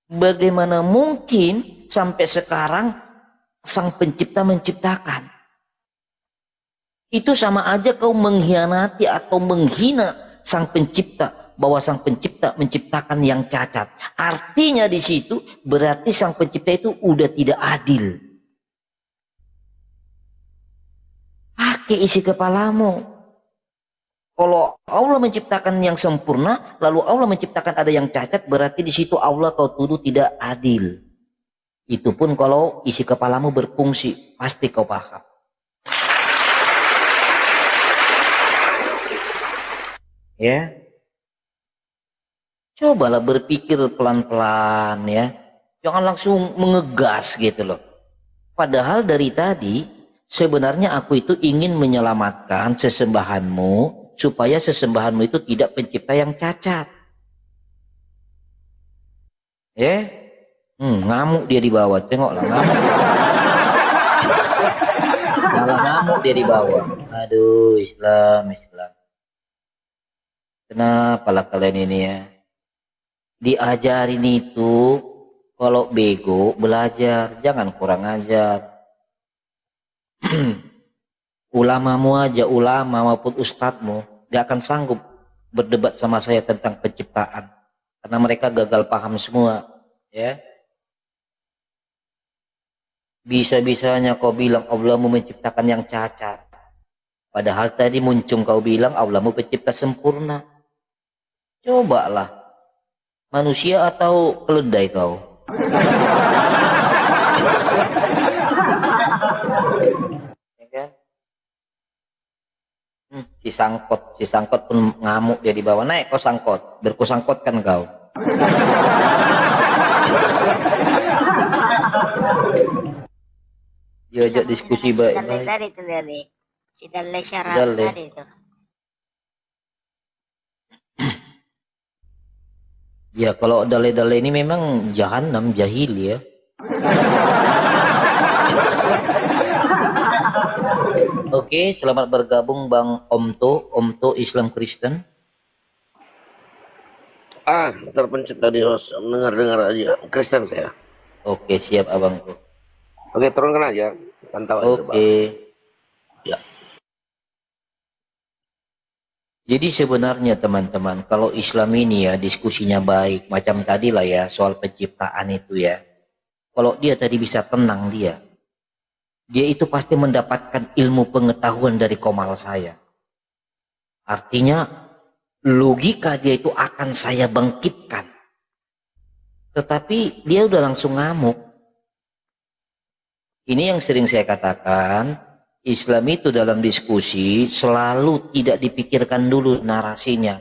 Bagaimana mungkin sampai sekarang sang pencipta menciptakan? Itu sama aja kau mengkhianati atau menghina sang pencipta. Bahwa sang pencipta menciptakan yang cacat. Artinya di situ berarti sang pencipta itu udah tidak adil. Pakai isi kepalamu. Kalau Allah menciptakan yang sempurna, lalu Allah menciptakan ada yang cacat, berarti di situ Allah kau tuduh tidak adil. Itu pun kalau isi kepalamu berfungsi, pasti kau paham. Ya. Cobalah berpikir pelan-pelan ya. Jangan langsung mengegas gitu loh. Padahal dari tadi sebenarnya aku itu ingin menyelamatkan sesembahanmu supaya sesembahanmu itu tidak pencipta yang cacat. Ya, ngamuk dia di bawah. Tengoklah ngamuk. Malah ngamuk dia di bawah. Aduh, Islam. Kenapa lah kalian ini ya? Diajarin itu kalau bego belajar, jangan kurang ajar. Ulamamu aja, ulama maupun ustadzmu gak akan sanggup berdebat sama saya tentang penciptaan karena mereka gagal paham semua ya. Bisa-bisanya kau bilang Allahmu menciptakan yang cacat, padahal tadi muncung kau bilang Allahmu pencipta sempurna. Cobalah, manusia atau keledai kau? Ya kan? Si sangkot pun ngamuk dia di bawah. Naik kau sangkot, berkusangkotkan kau. Diajak diskusi baik-baik. Tadi itu lihat nih, si dalai syarat Dalai. tadi itu. Ya kalau dalai-dalai ini memang jahanam, jahil ya. Oke, selamat bergabung Bang Omto Islam Kristen. Terpencet tadi host, dengar aja. Kristen saya. Oke, siap abangku. Oke, turunkan aja. Pantau aja. Bang. Oke. Ya. Jadi sebenarnya teman-teman, kalau Islam ini ya diskusinya baik, macam tadi lah ya soal penciptaan itu ya. Kalau dia tadi bisa tenang dia itu pasti mendapatkan ilmu pengetahuan dari komal saya. Artinya logika dia itu akan saya bangkitkan. Tetapi dia udah langsung ngamuk. Ini yang sering saya katakan. Islam itu dalam diskusi selalu tidak dipikirkan dulu narasinya.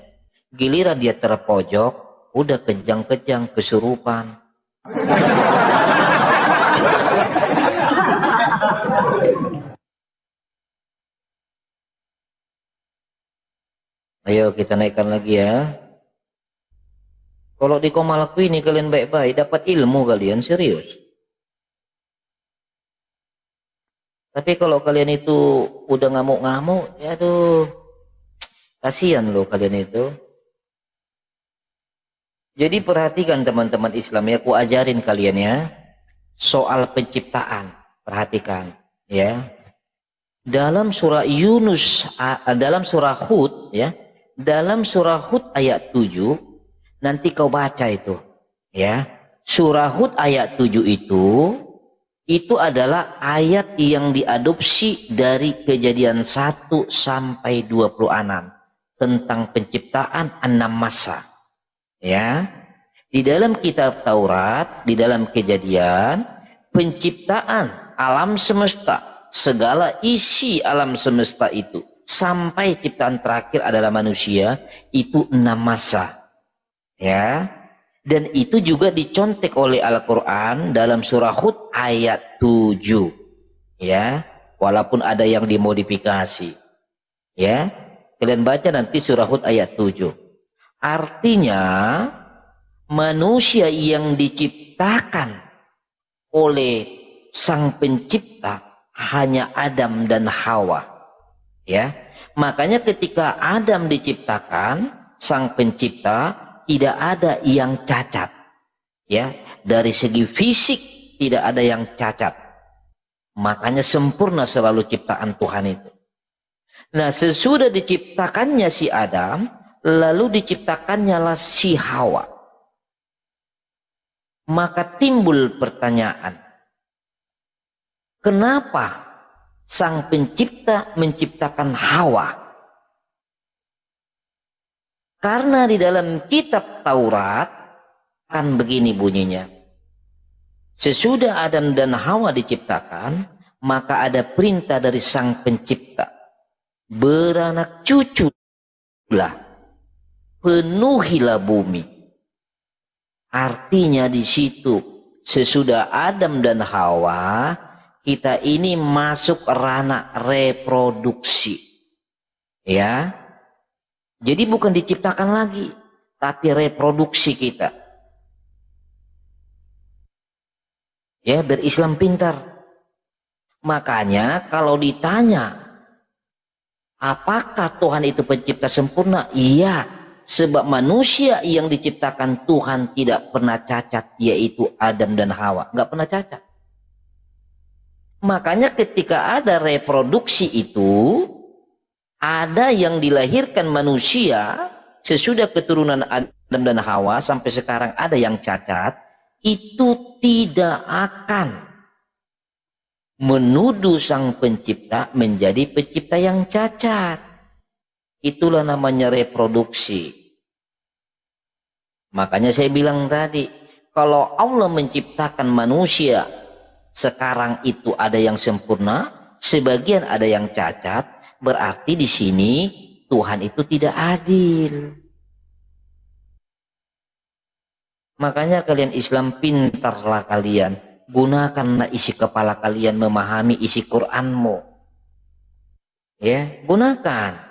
Giliran dia terpojok, udah kejang-kejang, kesurupan. Ayo kita naikkan lagi ya. Kalau di Komalaku ini kalian baik-baik, dapat ilmu kalian, serius. Tapi kalau kalian itu udah ngamuk-ngamuk, ya aduh, kasihan loh kalian itu. Jadi perhatikan teman-teman Islam ya, aku ajarin kalian ya, soal penciptaan. Perhatikan ya. Dalam surah Yunus, dalam surah Hud ya, dalam surah Hud ayat 7, nanti kau baca itu ya. Surah Hud ayat 7 itu adalah ayat yang diadopsi dari Kejadian 1 sampai 26 tentang penciptaan 6 masa. Ya. Di dalam kitab Taurat, di dalam Kejadian, penciptaan alam semesta, segala isi alam semesta itu sampai ciptaan terakhir adalah manusia, itu 6 masa. Ya. Dan itu juga dicontek oleh Al-Quran dalam surah Hud ayat 7. Ya, walaupun ada yang dimodifikasi. Ya, kalian baca nanti surah Hud ayat 7. Artinya, manusia yang diciptakan oleh Sang Pencipta hanya Adam dan Hawa. Ya, makanya ketika Adam diciptakan, Sang Pencipta tidak ada yang cacat ya, dari segi fisik tidak ada yang cacat, makanya sempurna selalu ciptaan Tuhan itu. Nah sesudah diciptakannya si Adam, lalu diciptakannya lah si Hawa, maka timbul pertanyaan, kenapa Sang Pencipta menciptakan Hawa? Karena di dalam kitab Taurat kan begini bunyinya. Sesudah Adam dan Hawa diciptakan, maka ada perintah dari Sang Pencipta. Beranak cuculah, penuhilah bumi. Artinya di situ sesudah Adam dan Hawa kita ini masuk ranah reproduksi. Ya. Jadi bukan diciptakan lagi, tapi reproduksi kita. Ya, berislam pintar. Makanya kalau ditanya apakah Tuhan itu pencipta sempurna? Iya, sebab manusia yang diciptakan Tuhan tidak pernah cacat, yaitu Adam dan Hawa. Nggak pernah cacat. Makanya ketika ada reproduksi itu, ada yang dilahirkan manusia sesudah keturunan Adam dan Hawa sampai sekarang ada yang cacat, itu tidak akan menuduh sang pencipta menjadi pencipta yang cacat. Itulah namanya reproduksi. Makanya saya bilang tadi, kalau Allah menciptakan manusia sekarang itu ada yang sempurna, sebagian ada yang cacat, berarti di sini Tuhan itu tidak adil. Makanya kalian Islam pintarlah kalian, gunakanlah isi kepala kalian memahami isi Qur'anmu. Ya, gunakan.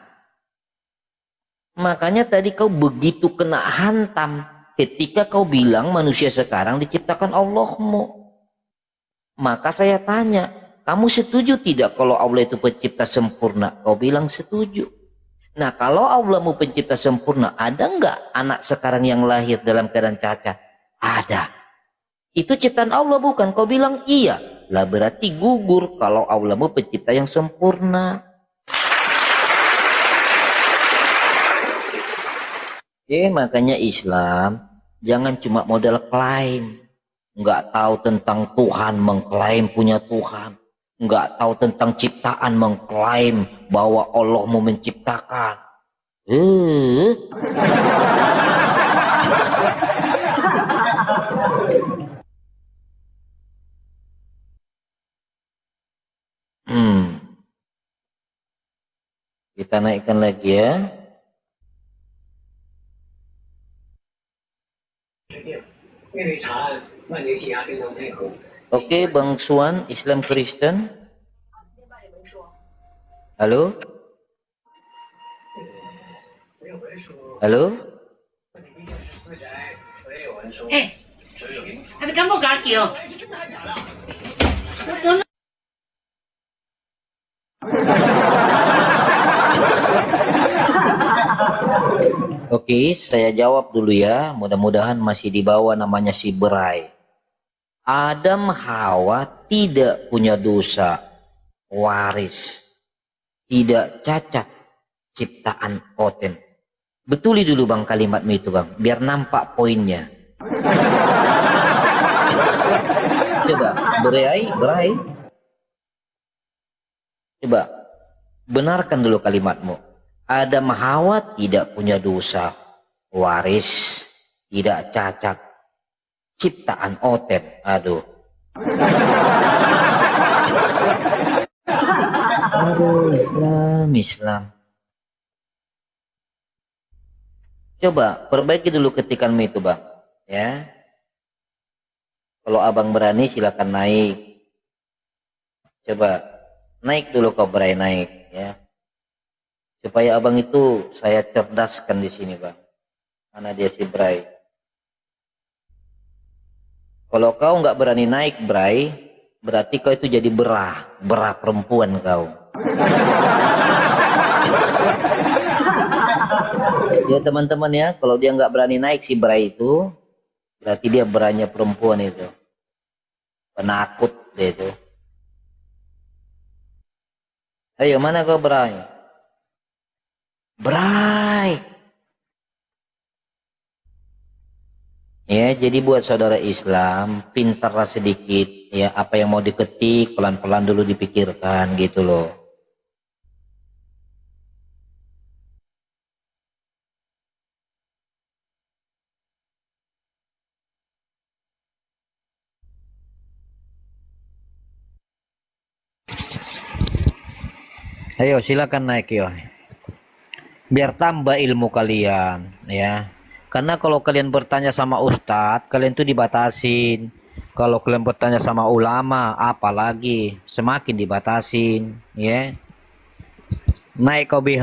Makanya tadi kau begitu kena hantam ketika kau bilang manusia sekarang diciptakan Allahmu. Maka saya tanya, kamu setuju tidak kalau Allah itu pencipta sempurna? Kau bilang setuju. Nah, kalau Allah mau pencipta sempurna, ada nggak anak sekarang yang lahir dalam keadaan cacat? Ada. Itu ciptaan Allah bukan? Kau bilang iya. Lah berarti gugur kalau Allah mau pencipta yang sempurna. Makanya Islam jangan cuma modal klaim. Nggak tahu tentang Tuhan, mengklaim punya Tuhan. Nggak tahu tentang ciptaan, mengklaim bahwa Allah mau menciptakan. Kita naikkan lagi ya. Oke, Bang Suan, Islam Kristen. Halo? Halo? Ada kamu kaki yo. Oke, saya jawab dulu ya. Mudah-mudahan masih di bawah, namanya si Berai. Adam Hawa tidak punya dosa waris, tidak cacat, ciptaan oten. Betuli dulu Bang kalimatmu itu Bang, biar nampak poinnya. Coba, Berai. Coba, benarkan dulu kalimatmu. Adam Hawa tidak punya dosa waris, tidak cacat, ciptaan oten. Aduh, Islam. Coba perbaiki dulu ketikanmu itu Bang, ya. Kalau abang berani silakan naik. Coba naik dulu kau Berai, naik ya. Supaya abang itu saya cerdaskan di sini Bang. Mana dia si Berai? Kalau kau nggak berani naik Berai, berarti kau itu jadi berah perempuan kau. Ya teman-teman ya, kalau dia nggak berani naik si Berai itu, berarti dia berahnya perempuan itu. Penakut dia itu. Ayo mana kau Berai? Berai. Ya, jadi buat saudara Islam, pintarlah sedikit ya, apa yang mau diketik pelan-pelan dulu dipikirkan gitu loh. Ayo silakan naik yo. Biar tambah ilmu kalian ya. Karena kalau kalian bertanya sama ustadz, kalian tuh dibatasin. Kalau kalian bertanya sama ulama, apalagi semakin dibatasin, ya. Naik kau BH.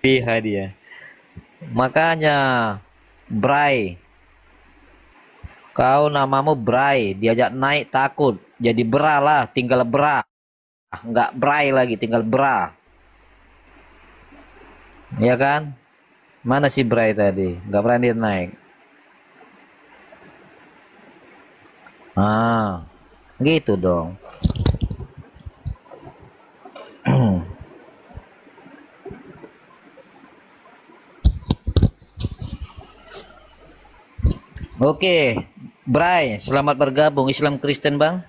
BH dia. Makanya, Bray, kau namamu Bray, diajak naik takut, jadi bra lah, tinggal bra, nggak Bray lagi, tinggal bra, ya kan? Mana si Bray tadi? Nggak berani naik. Ah, gitu dong. Oke, Bray, selamat bergabung Islam Kristen, Bang.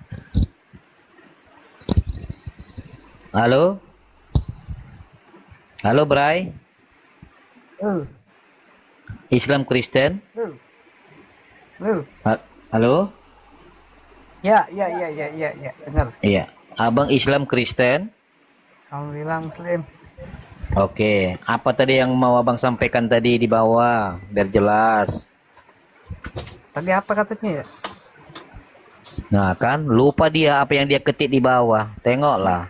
Halo? Halo, Bray. Islam Kristen? Halo? Ya, dengar. Iya. Abang Islam Kristen? Alhamdulillah Muslim. Oke, apa tadi yang mau Abang sampaikan tadi di bawah, biar jelas. Tadi apa katanya ya? Nah kan, lupa dia apa yang dia ketik di bawah. Tengoklah.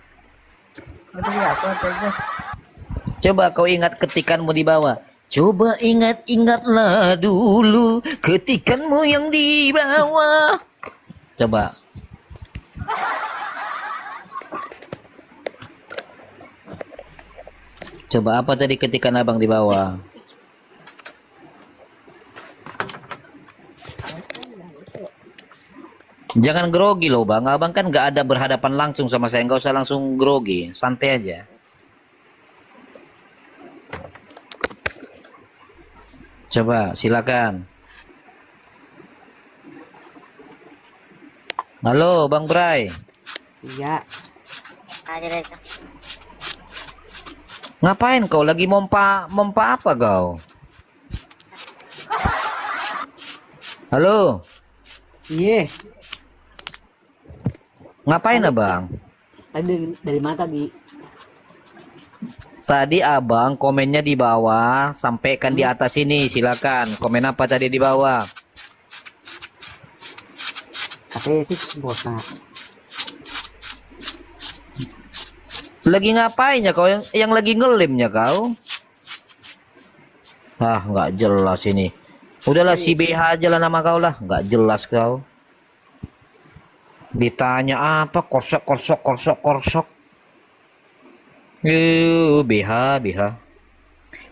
Tadi apa katanya? Coba kau ingat ketikanmu di bawah. Coba ingatlah dulu ketikanmu yang di bawah. Coba. Coba apa tadi ketikan abang di bawah? Jangan grogi loh bang. Abang kan nggak ada berhadapan langsung sama saya. Nggak usah langsung grogi. Santai aja. Coba silakan. Halo Bang Bray. Iya. Aja deh itu. Ngapain kau lagi mompa apa kau? Halo. Iya. Ngapain abang? Tadi dari mana tadi? Tadi abang komennya di bawah, sampaikan di atas ini, silakan. Komen apa tadi di bawah? Katanya sih bosan. Lagi ngapain ya kau yang lagi ngelimnya kau? Ah, nggak jelas ini. Udahlah si BH aja lah nama kau lah, nggak jelas kau. Ditanya apa? Korsok. BH.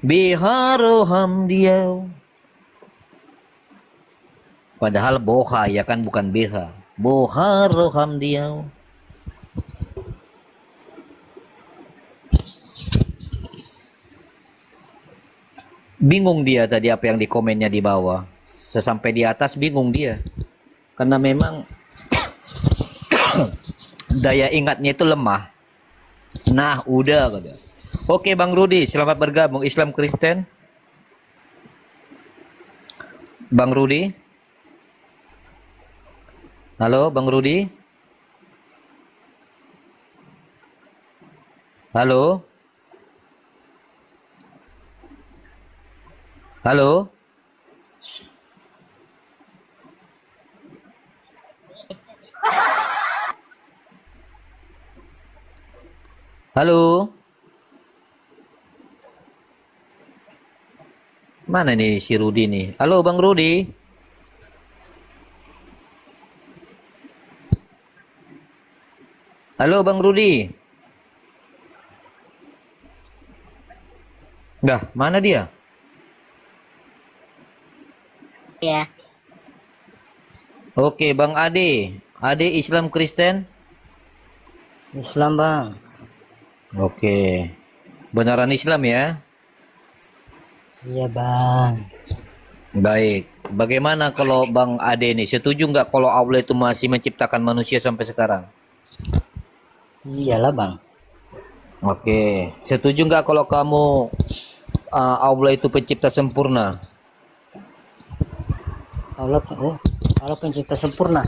BH roham dia. Padahal boha ya kan, bukan BH. Boha roham dia. Bingung dia tadi apa yang di komennya di bawah. Sesampai di atas bingung dia. Karena memang daya ingatnya itu lemah. Nah, udah kata. Oke, Bang Rudi, selamat bergabung Islam Kristen. Bang Rudi. Halo, Bang Rudi. Halo. Halo. Halo. Mana nih si Rudi nih? Halo Bang Rudi. Halo Bang Rudi. Dah, mana dia? Ya. Oke, Bang Ade. Ade Islam Kristen? Islam bang. Oke. Beneran Islam ya? Iya bang. Baik. Bagaimana kalau Bang Ade nih? Setuju nggak kalau Allah itu masih menciptakan manusia sampai sekarang? Iyalah bang. Oke. Setuju nggak kalau kamu Allah itu pencipta sempurna? Allah pencipta sempurna.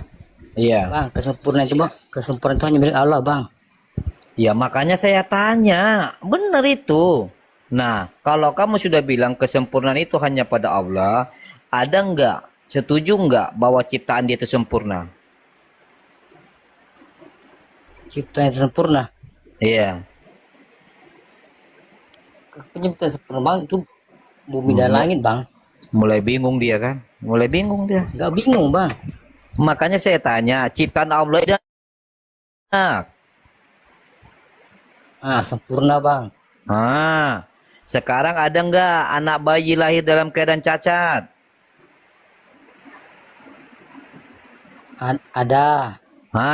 Iya. Bang, kesempurnaan itu bang. Kesempurnaan itu hanya milik Allah bang. Ya makanya saya tanya. Benar itu. Nah, kalau kamu sudah bilang kesempurnaan itu hanya pada Allah, ada enggak, setuju enggak bahwa ciptaan dia itu sempurna? Ciptaan yang sempurna. Iya. Penciptaan sempurna bang itu bumi dan langit bang. Mulai bingung dia kan? Mulai bingung dia. Gak bingung bang. Makanya saya tanya, ciptaan Allah itu Sempurna bang. Sekarang ada enggak anak bayi lahir dalam keadaan cacat? Ada.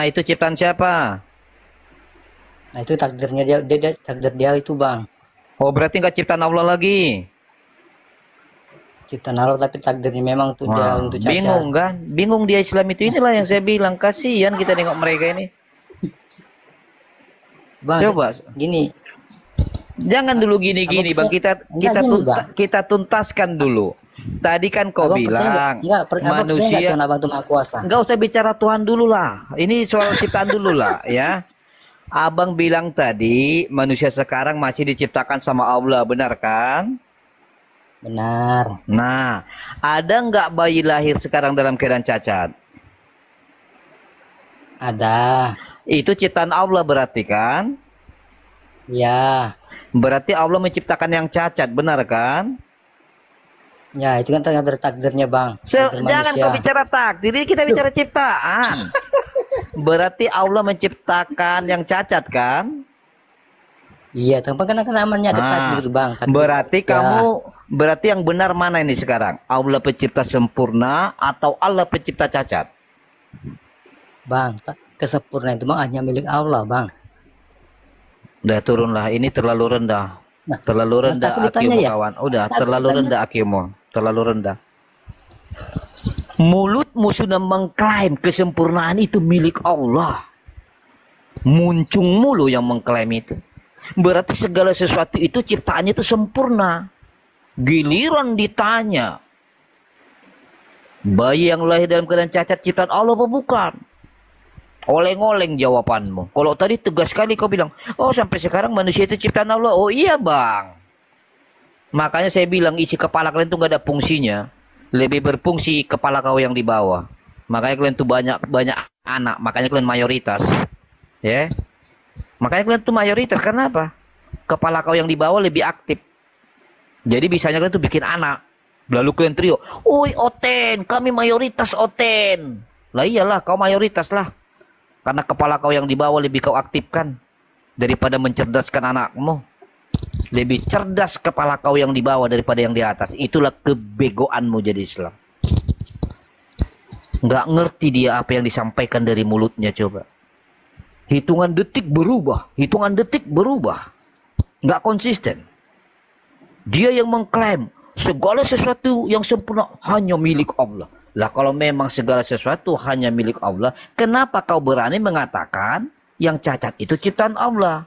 Itu ciptaan siapa? Nah itu takdirnya dia takdir dia itu bang. Oh, berarti enggak ciptaan Allah lagi? Ciptaan Allah tapi takdirnya memang tuh dia untuk cacat. Bingung kan? Bingung dia Islam itu. Inilah yang saya bilang, kasihan kita nengok mereka ini. Bang, Coba gini. Jangan dulu gini-gini bang, kita tuntaskan dulu. Tadi kan kau bilang manusia. Abang tuh maha kuasa. Enggak usah bicara Tuhan dulu lah. Ini soal ciptaan dulu lah ya. Abang bilang tadi manusia sekarang masih diciptakan sama Allah, benar kan? Benar. Nah, ada nggak bayi lahir sekarang dalam keadaan cacat? Ada. Itu ciptaan Allah berarti kan? Ya. Berarti Allah menciptakan yang cacat, benar kan? Ya, itu kan tergantung takdirnya, Bang. Jangan kau bicara takdir, ini kita bicara ciptaan. Berarti Allah menciptakan yang cacat kan? Iya, tapi kan namanya ada takdir, Bang. Takdir berarti berarti yang benar mana ini sekarang? Allah pencipta sempurna atau Allah pencipta cacat? Bang, kesempurnaan itu Bang hanya milik Allah, Bang. Udah turunlah, ini terlalu rendah. Terlalu rendah akimu kawan. Udah terlalu rendah akimu. Terlalu rendah. Mulutmu sudah mengklaim kesempurnaan itu milik Allah. Muncung mulu yang mengklaim itu. Berarti segala sesuatu itu ciptaannya itu sempurna. Giliran ditanya, bayi yang lahir dalam keadaan cacat ciptaan Allah apa bukan? Oleng-oleng jawabanmu. Kalau tadi tegas sekali kau bilang, oh sampai sekarang manusia itu ciptaan Allah. Oh iya bang. Makanya saya bilang isi kepala kalian itu nggak ada fungsinya. Lebih berfungsi kepala kau yang di bawah. Makanya kalian tuh banyak anak. Makanya kalian mayoritas. Ya. Makanya kalian tuh mayoritas. Karena apa? Kepala kau yang di bawah lebih aktif. Jadi bisanya kalian tuh bikin anak. Lalu kalian trio. Oi Oten, kami mayoritas Oten. Lah iyalah kau mayoritas lah. Karena kepala kau yang di bawah lebih kau aktifkan daripada mencerdaskan anakmu. Lebih cerdas kepala kau yang di bawah daripada yang di atas. Itulah kebegoanmu jadi Islam. Nggak ngerti dia apa yang disampaikan dari mulutnya coba. Hitungan detik berubah. Hitungan detik berubah. Nggak konsisten. Dia yang mengklaim segala sesuatu yang sempurna hanya milik Allah. Lah kalau memang segala sesuatu hanya milik Allah, kenapa kau berani mengatakan yang cacat itu ciptaan Allah?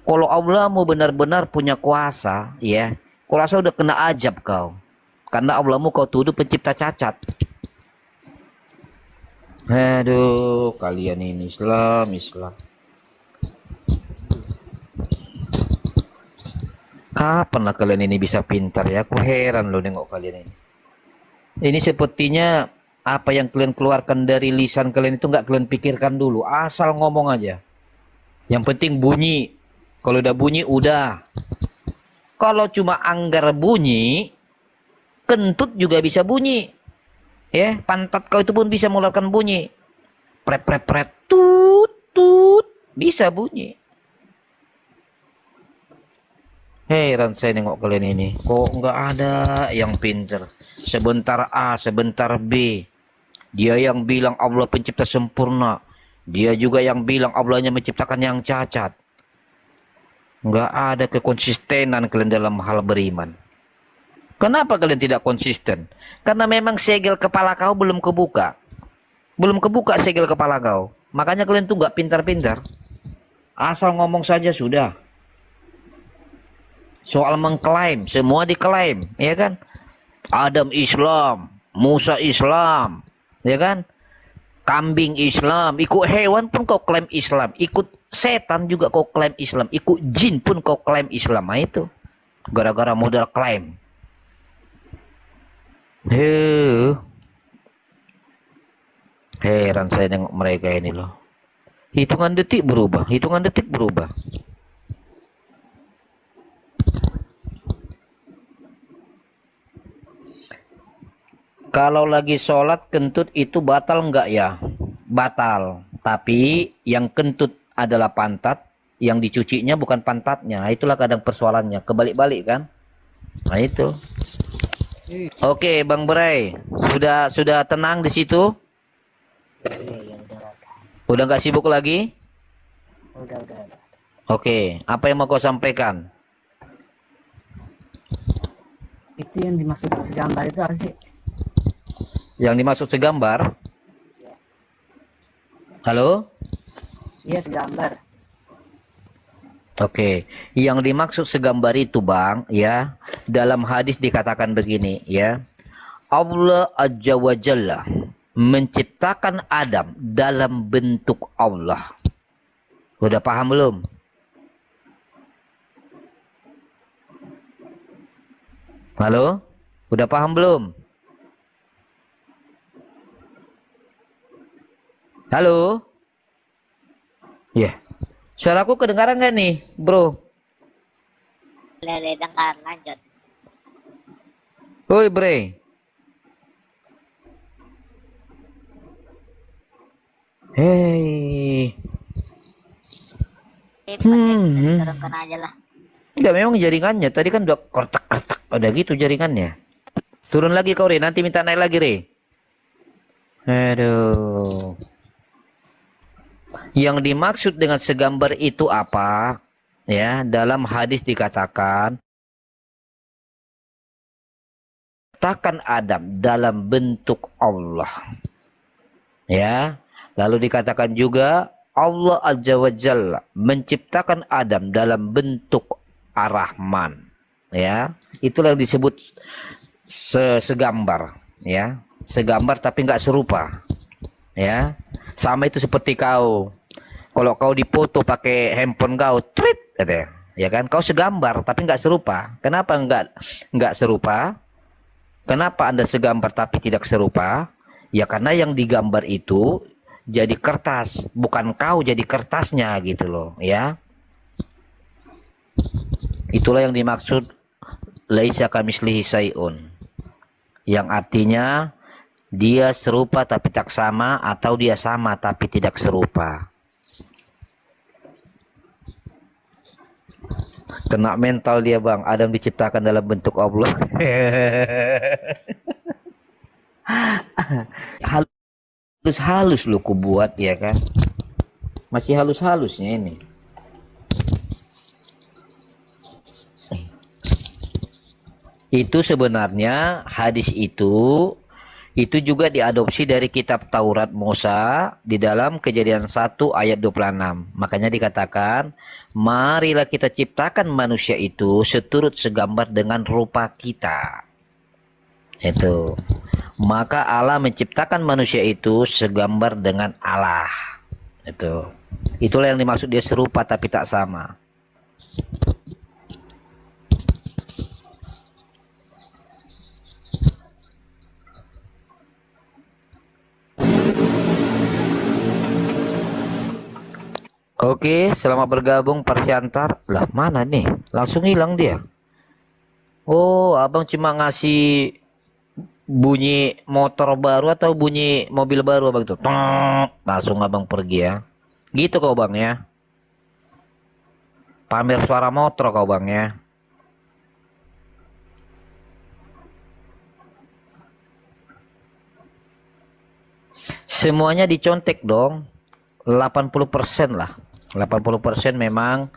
Kalau Allah mau benar-benar punya kuasa, ya, kau rasa udah kena ajab kau. Karena Allahmu kau tuduh pencipta cacat. Aduh, kalian ini Islam. Kapanlah kalian ini bisa pintar ya? Aku heran loh nengok kalian ini. Ini sepertinya apa yang kalian keluarkan dari lisan kalian itu nggak kalian pikirkan dulu. Asal ngomong aja. Yang penting bunyi. Kalau udah bunyi, udah. Kalau cuma anggar bunyi, kentut juga bisa bunyi. Ya, pantat kau itu pun bisa mengeluarkan bunyi. Pret, pret, pret, tut, tut. Bisa bunyi. Heran saya nengok kalian ini. Kok nggak ada yang pinter. Sebentar A, sebentar B. Dia yang bilang Allah pencipta sempurna. Dia juga yang bilang Allahnya menciptakan yang cacat. Nggak ada kekonsistenan kalian dalam hal beriman. Kenapa kalian tidak konsisten? Karena memang segel kepala kau belum kebuka. Belum kebuka segel kepala kau. Makanya kalian tuh nggak pintar-pintar. Asal ngomong saja sudah. Soal mengklaim, semua diklaim, ya kan? Adam Islam, Musa Islam, ya kan? Kambing Islam, ikut hewan pun kau klaim Islam, ikut setan juga kau klaim Islam, ikut jin pun kau klaim Islam. Nah, itu gara-gara modal klaim. Heran saya nengok mereka ini loh. Hitungan detik berubah, hitungan detik berubah. Kalau lagi sholat kentut itu batal enggak ya? Batal. Tapi yang kentut adalah pantat, yang dicucinya bukan pantatnya. Itulah kadang persoalannya. Kebalik-balik kan? Nah itu. Oke, Bang Bray, sudah tenang di situ? Udah nggak sibuk lagi? Udah. Oke, apa yang mau kau sampaikan? Itu yang dimaksud segambar itu apa sih? Yang dimaksud segambar? Halo? Iya, segambar. Oke, yang dimaksud segambar itu Bang, ya, dalam hadis dikatakan begini, ya. Allah Azza wa Jalla menciptakan Adam dalam bentuk Allah. Udah paham belum? Halo? Udah paham belum? Halo? Ya. Suaraku kedengaran nggak nih, bro? Lele dengar lanjut. Woi, Bre. Hei. Turunkan aja lah. Enggak, memang jaringannya. Tadi kan udah kortak-kortak. Udah gitu jaringannya. Turun lagi kau, Re. Nanti minta naik lagi, Re. Aduh. Yang dimaksud dengan segambar itu apa? Ya, dalam hadis dikatakan ciptakan Adam dalam bentuk Allah. Ya, lalu dikatakan juga Allah Azza wa Jalla menciptakan Adam dalam bentuk Ar-Rahman. Ya, itulah yang disebut segambar. Ya, segambar tapi nggak serupa. Ya, sama itu seperti kau. Kalau kau dipoto pakai handphone kau, trit, ya kan? Kau segambar tapi nggak serupa. Kenapa nggak serupa? Kenapa Anda segambar tapi tidak serupa? Ya karena yang digambar itu jadi kertas, bukan kau jadi kertasnya gitu loh, ya. Itulah yang dimaksud laisa kamitslihi syai'un. Yang artinya dia serupa tapi tak sama, atau dia sama tapi tidak serupa. Kena mental dia Bang, Adam diciptakan dalam bentuk Allah. Halus-halus lu ku buat ya kan. Masih halus-halusnya ini. Itu sebenarnya hadis itu juga diadopsi dari kitab Taurat Musa di dalam Kejadian 1 ayat 26. Makanya dikatakan, marilah kita ciptakan manusia itu seturut segambar dengan rupa kita. Itu. Maka Allah menciptakan manusia itu segambar dengan Allah. Itu. Itulah yang dimaksud dia serupa tapi tak sama. Oke, selamat bergabung Parsiantar. Lah mana nih? Langsung hilang dia. Oh, abang cuma ngasih bunyi motor baru atau bunyi mobil baru abang itu. Langsung abang pergi ya. Gitu kau bang ya. Pamer suara motor kau bang ya. Semuanya dicontek dong. 80% lah. 80% memang,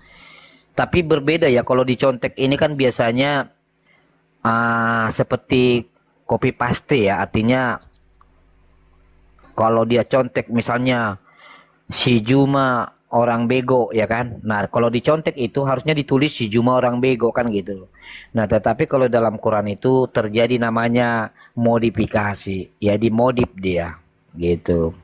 tapi berbeda ya. Kalau dicontek ini kan biasanya seperti copy paste ya, artinya kalau dia contek misalnya si Juma orang bego ya kan. Nah kalau dicontek itu harusnya ditulis si Juma orang bego kan gitu. Nah tetapi kalau dalam Quran itu terjadi namanya modifikasi ya, dimodif dia gitu.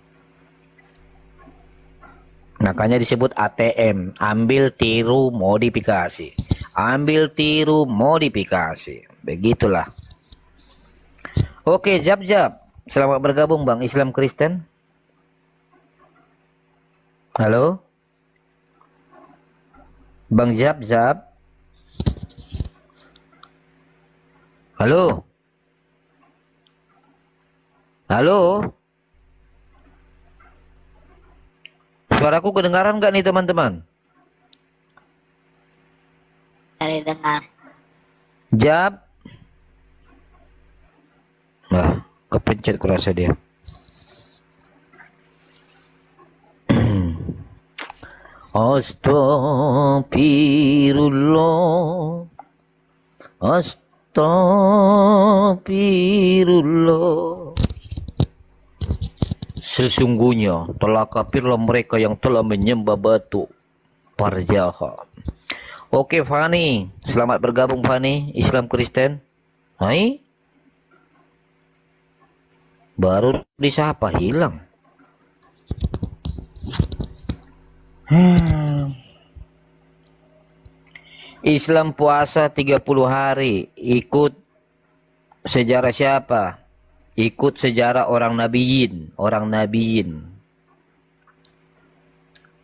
Makanya disebut ATM, ambil tiru modifikasi. Ambil tiru modifikasi. Begitulah. Oke, Jab Jab. Selamat bergabung Bang Islam Kristen. Halo? Bang Jab Jab. Halo? Halo? Suaraku kedengaran nggak nih teman-teman? Dari dengar. Jab. Nah, kepencet kurasa dia. Astagfirullah. Astagfirullah. Sesungguhnya telah kafirlah mereka yang telah menyembah batu parjaha. Oke Fani, selamat bergabung Fani, Islam Kristen. Hai, baru disapa hilang. Islam puasa 30 hari, ikut sejarah siapa? Ikut sejarah orang nabiyin,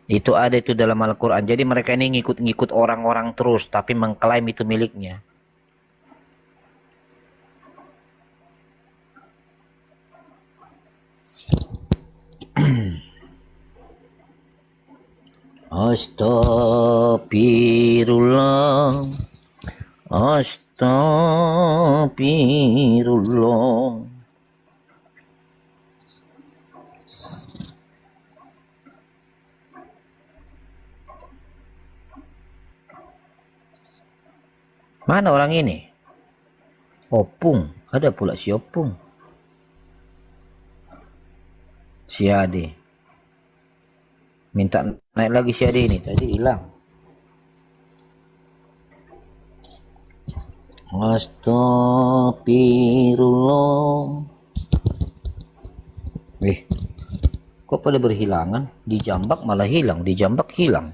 Itu ada itu dalam Al-Quran. Jadi mereka ini ngikut-ngikut orang-orang terus, tapi mengklaim itu miliknya. Astagfirullah. Astagfirullah. Mana orang ini? Opung, ada pula si Opung. Si Ade. Minta naik lagi si Ade ini, tadi hilang. Astagfirullah. Kok pada berhilangan? Dijambak malah hilang, dijambak hilang.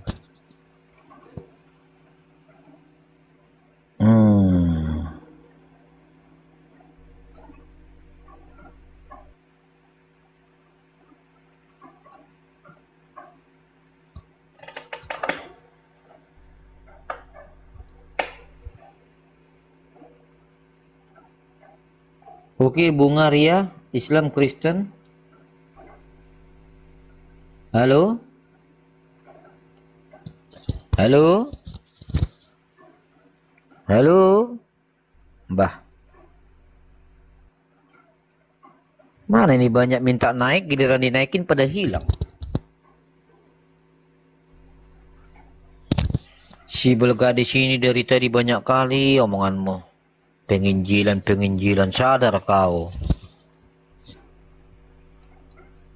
Oke, Bunga Ria, Islam Kristen. Halo? Halo? Halo? Mbah. Mana ini banyak minta naik, giliran dinaikin pada hilang. Si belgadis ini dari tadi banyak kali omonganmu. Penginjilan, sadar kau.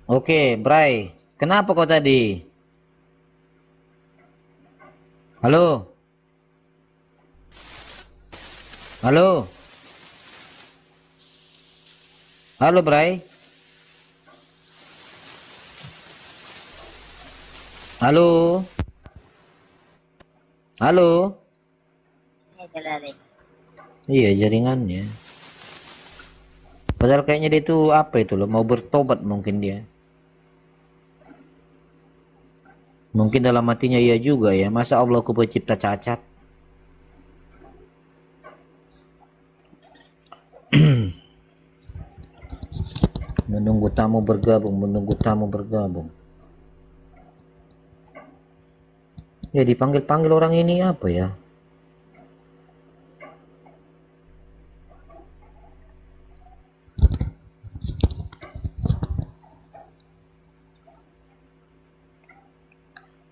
Oke, Bray. Kenapa kau tadi? Halo? Halo? Halo, Bray? Halo? Halo? Iya, jaringannya. Padahal kayaknya dia itu apa itu loh, mau bertobat mungkin dia. Mungkin dalam hatinya iya juga ya, masa Allah ku pencipta cacat. Menunggu tamu bergabung. Ya dipanggil-panggil orang ini apa ya?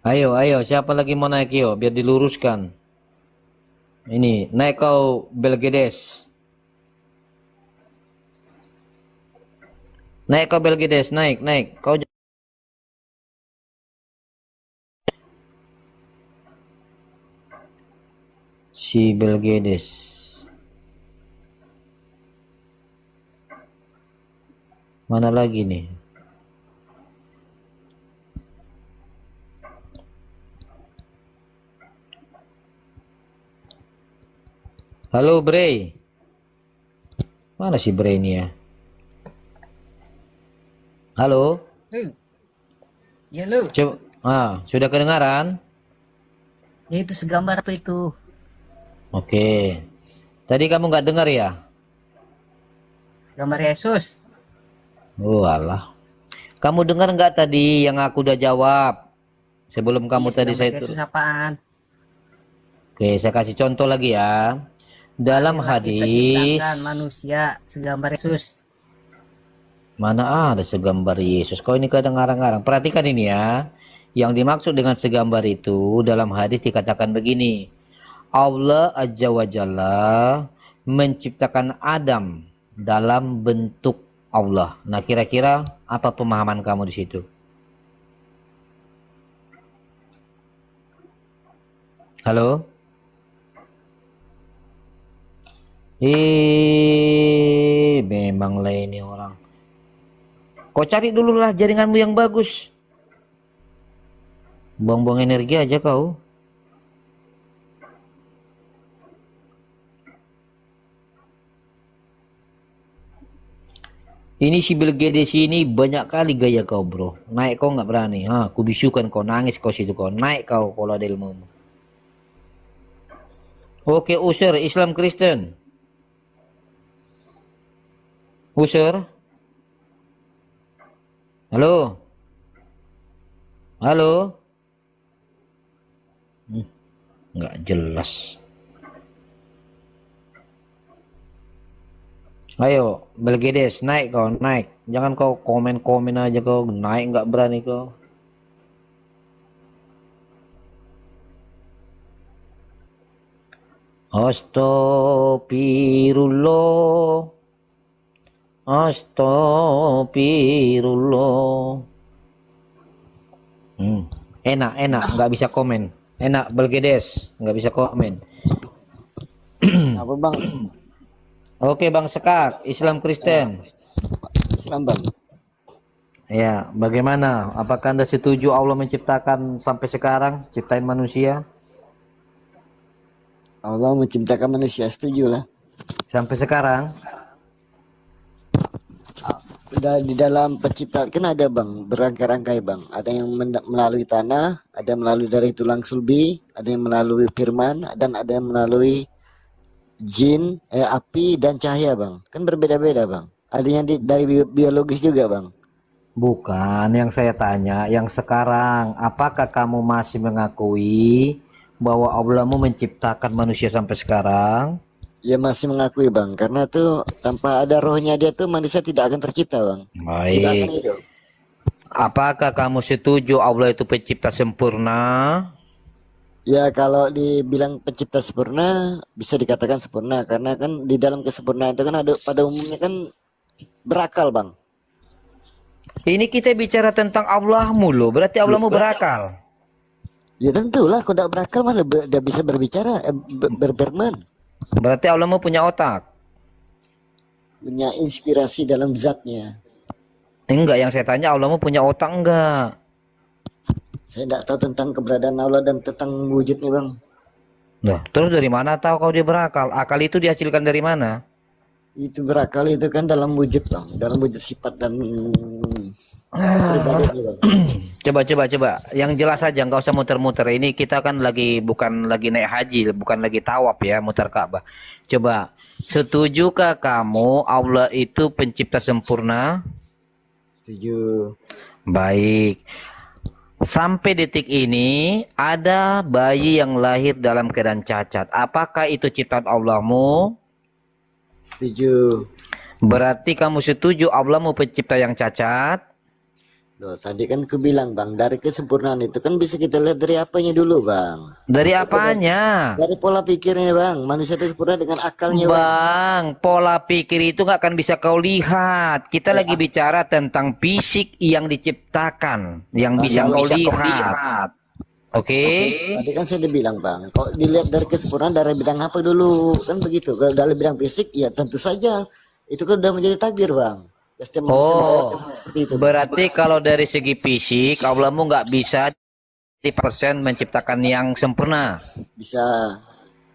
Ayo, siapa lagi mau naik yo, biar diluruskan. Ini, naik kau Belgedes. Naik kau Belgedes, naik. Kau si Belgedes. Mana lagi nih? Halo Bre. Mana si Bre ini ya? Halo. Ya lu. Coba, sudah kedengaran? Ya itu segambar apa itu? Oke. Tadi kamu nggak dengar ya? Gambar Yesus. Oh alah. Kamu dengar nggak tadi yang aku udah jawab? Sebelum kamu Iya, tadi segambar saya Yesus apaan? Oke, saya kasih contoh lagi ya. Dalam Adalah kita hadis, ciptakan manusia segambar Yesus. mana ada segambar Yesus? Kau ini kadang ngarang-ngarang. Perhatikan ini ya. Yang dimaksud dengan segambar itu dalam hadis dikatakan begini. Allah Azza wa Jalla menciptakan Adam dalam bentuk Allah. Nah, kira-kira apa pemahaman kamu di situ? Halo? Memang lah ini orang. Kau cari dulu lah jaringanmu yang bagus. Buang-buang energi aja kau. Ini si Bill Gates ini banyak kali gaya kau bro. Naik kau nggak berani. Aku bisukan kau, nangis kau situ kau. Naik kau kalau ada ilmumu. Oke, User, Islam Kristen. User. Halo. Halo. Nggak jelas. Ayo, Belgedes, naik kau, naik. Jangan kau komen-komen aja kau, naik nggak berani kau. Astagfirullah. Astagfirullah. Enak, nggak bisa komen. Enak, Belgedes, nggak bisa komen. Apa bang? Oke, Bang Sekak, Islam Kristen. Islam bang. Ya, bagaimana? Apakah Anda setuju Allah menciptakan sampai sekarang, ciptain manusia? Allah menciptakan manusia, setuju lah. Sampai sekarang? Di dalam penciptaan kan ada bang, berangkai-rangkai bang. Ada yang melalui tanah, ada yang melalui dari tulang sulbi, ada yang melalui firman, dan ada yang melalui jin, api dan cahaya bang. Kan berbeda-beda bang. Ada yang dari biologis juga bang. Bukan, yang saya tanya, yang sekarang, apakah kamu masih mengakui bahwa Allah menciptakan manusia sampai sekarang? Ya masih mengakui bang, karena tuh tanpa ada rohnya dia tuh manusia tidak akan tercipta bang. Tidak akan Baik. hidup. Apakah kamu setuju Allah itu pencipta sempurna? Ya kalau dibilang pencipta sempurna bisa dikatakan sempurna, karena kan di dalam kesempurnaan itu kan ada pada umumnya kan berakal bang. Ini kita bicara tentang Allah mulu, berarti Allahmu berakal. Ya tentulah kalau tidak berakal mana tidak bisa berbicara, berfirman. Berarti Allahmu punya otak. Punya inspirasi dalam zatnya. Enggak, yang saya tanya Allahmu punya otak enggak? Saya tidak tahu tentang keberadaan Allah dan tentang wujudnya bang. Nah, terus dari mana tahu kau dia berakal? Akal itu dihasilkan dari mana? Itu berakal itu kan dalam wujud bang, dalam wujud sifat dan pribadinya bang. Coba. Yang jelas aja, nggak usah muter-muter. Ini kita kan bukan lagi naik haji, bukan lagi tawaf ya, muter Ka'bah. Coba, setujukah kamu Allah itu pencipta sempurna? Setuju. Baik. Sampai detik ini ada bayi yang lahir dalam keadaan cacat. Apakah itu ciptaan Allahmu? Setuju. Berarti kamu setuju Allahmu pencipta yang cacat? Loh, tadi kan aku bilang bang, dari kesempurnaan itu kan bisa kita lihat dari apanya dulu bang. Dari apanya? Dari pola pikirnya bang, manusia itu sempurna dengan akalnya bang. Bang, pola pikir itu nggak akan bisa kau lihat. Kita lagi bicara tentang fisik yang diciptakan, yang bisa kau lihat. Oke? Tadi kan saya dibilang bang, kok dilihat dari kesempurnaan dari bidang apa dulu, kan begitu. Kalau dari bidang fisik, ya tentu saja itu kan udah menjadi takdir bang. Setiap manusia mendapatkan seperti itu. Berarti kalau dari segi fisik, Allahmu nggak bisa 100% menciptakan yang sempurna. Bisa.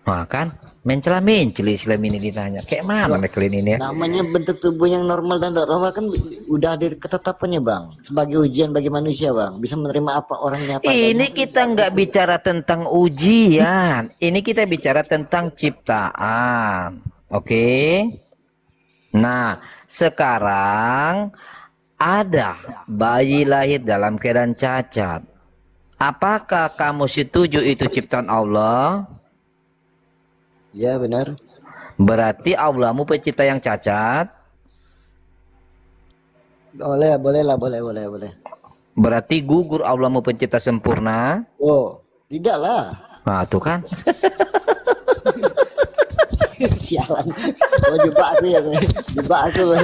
Nah, kan? Mencela-menceli Islam ini ditanya. Kayak mana kalian ini ya? Namanya bentuk tubuh yang normal dan tak normal kan udah ada ketetapannya bang. Sebagai ujian bagi manusia bang. Bisa menerima apa orangnya apa adanya. Ini kita nggak bicara tentang ujian. Ini kita bicara tentang ciptaan. Oke? Nah, sekarang ada bayi lahir dalam keadaan cacat. Apakah kamu setuju itu ciptaan Allah? Ya benar. Berarti Allahmu pencipta yang cacat. Boleh lah, boleh. Berarti gugur Allahmu pencipta sempurna. Oh, tidak lah. Nah, tuh kan. Sialan. Oh, jebak aku ya. Jebak aku.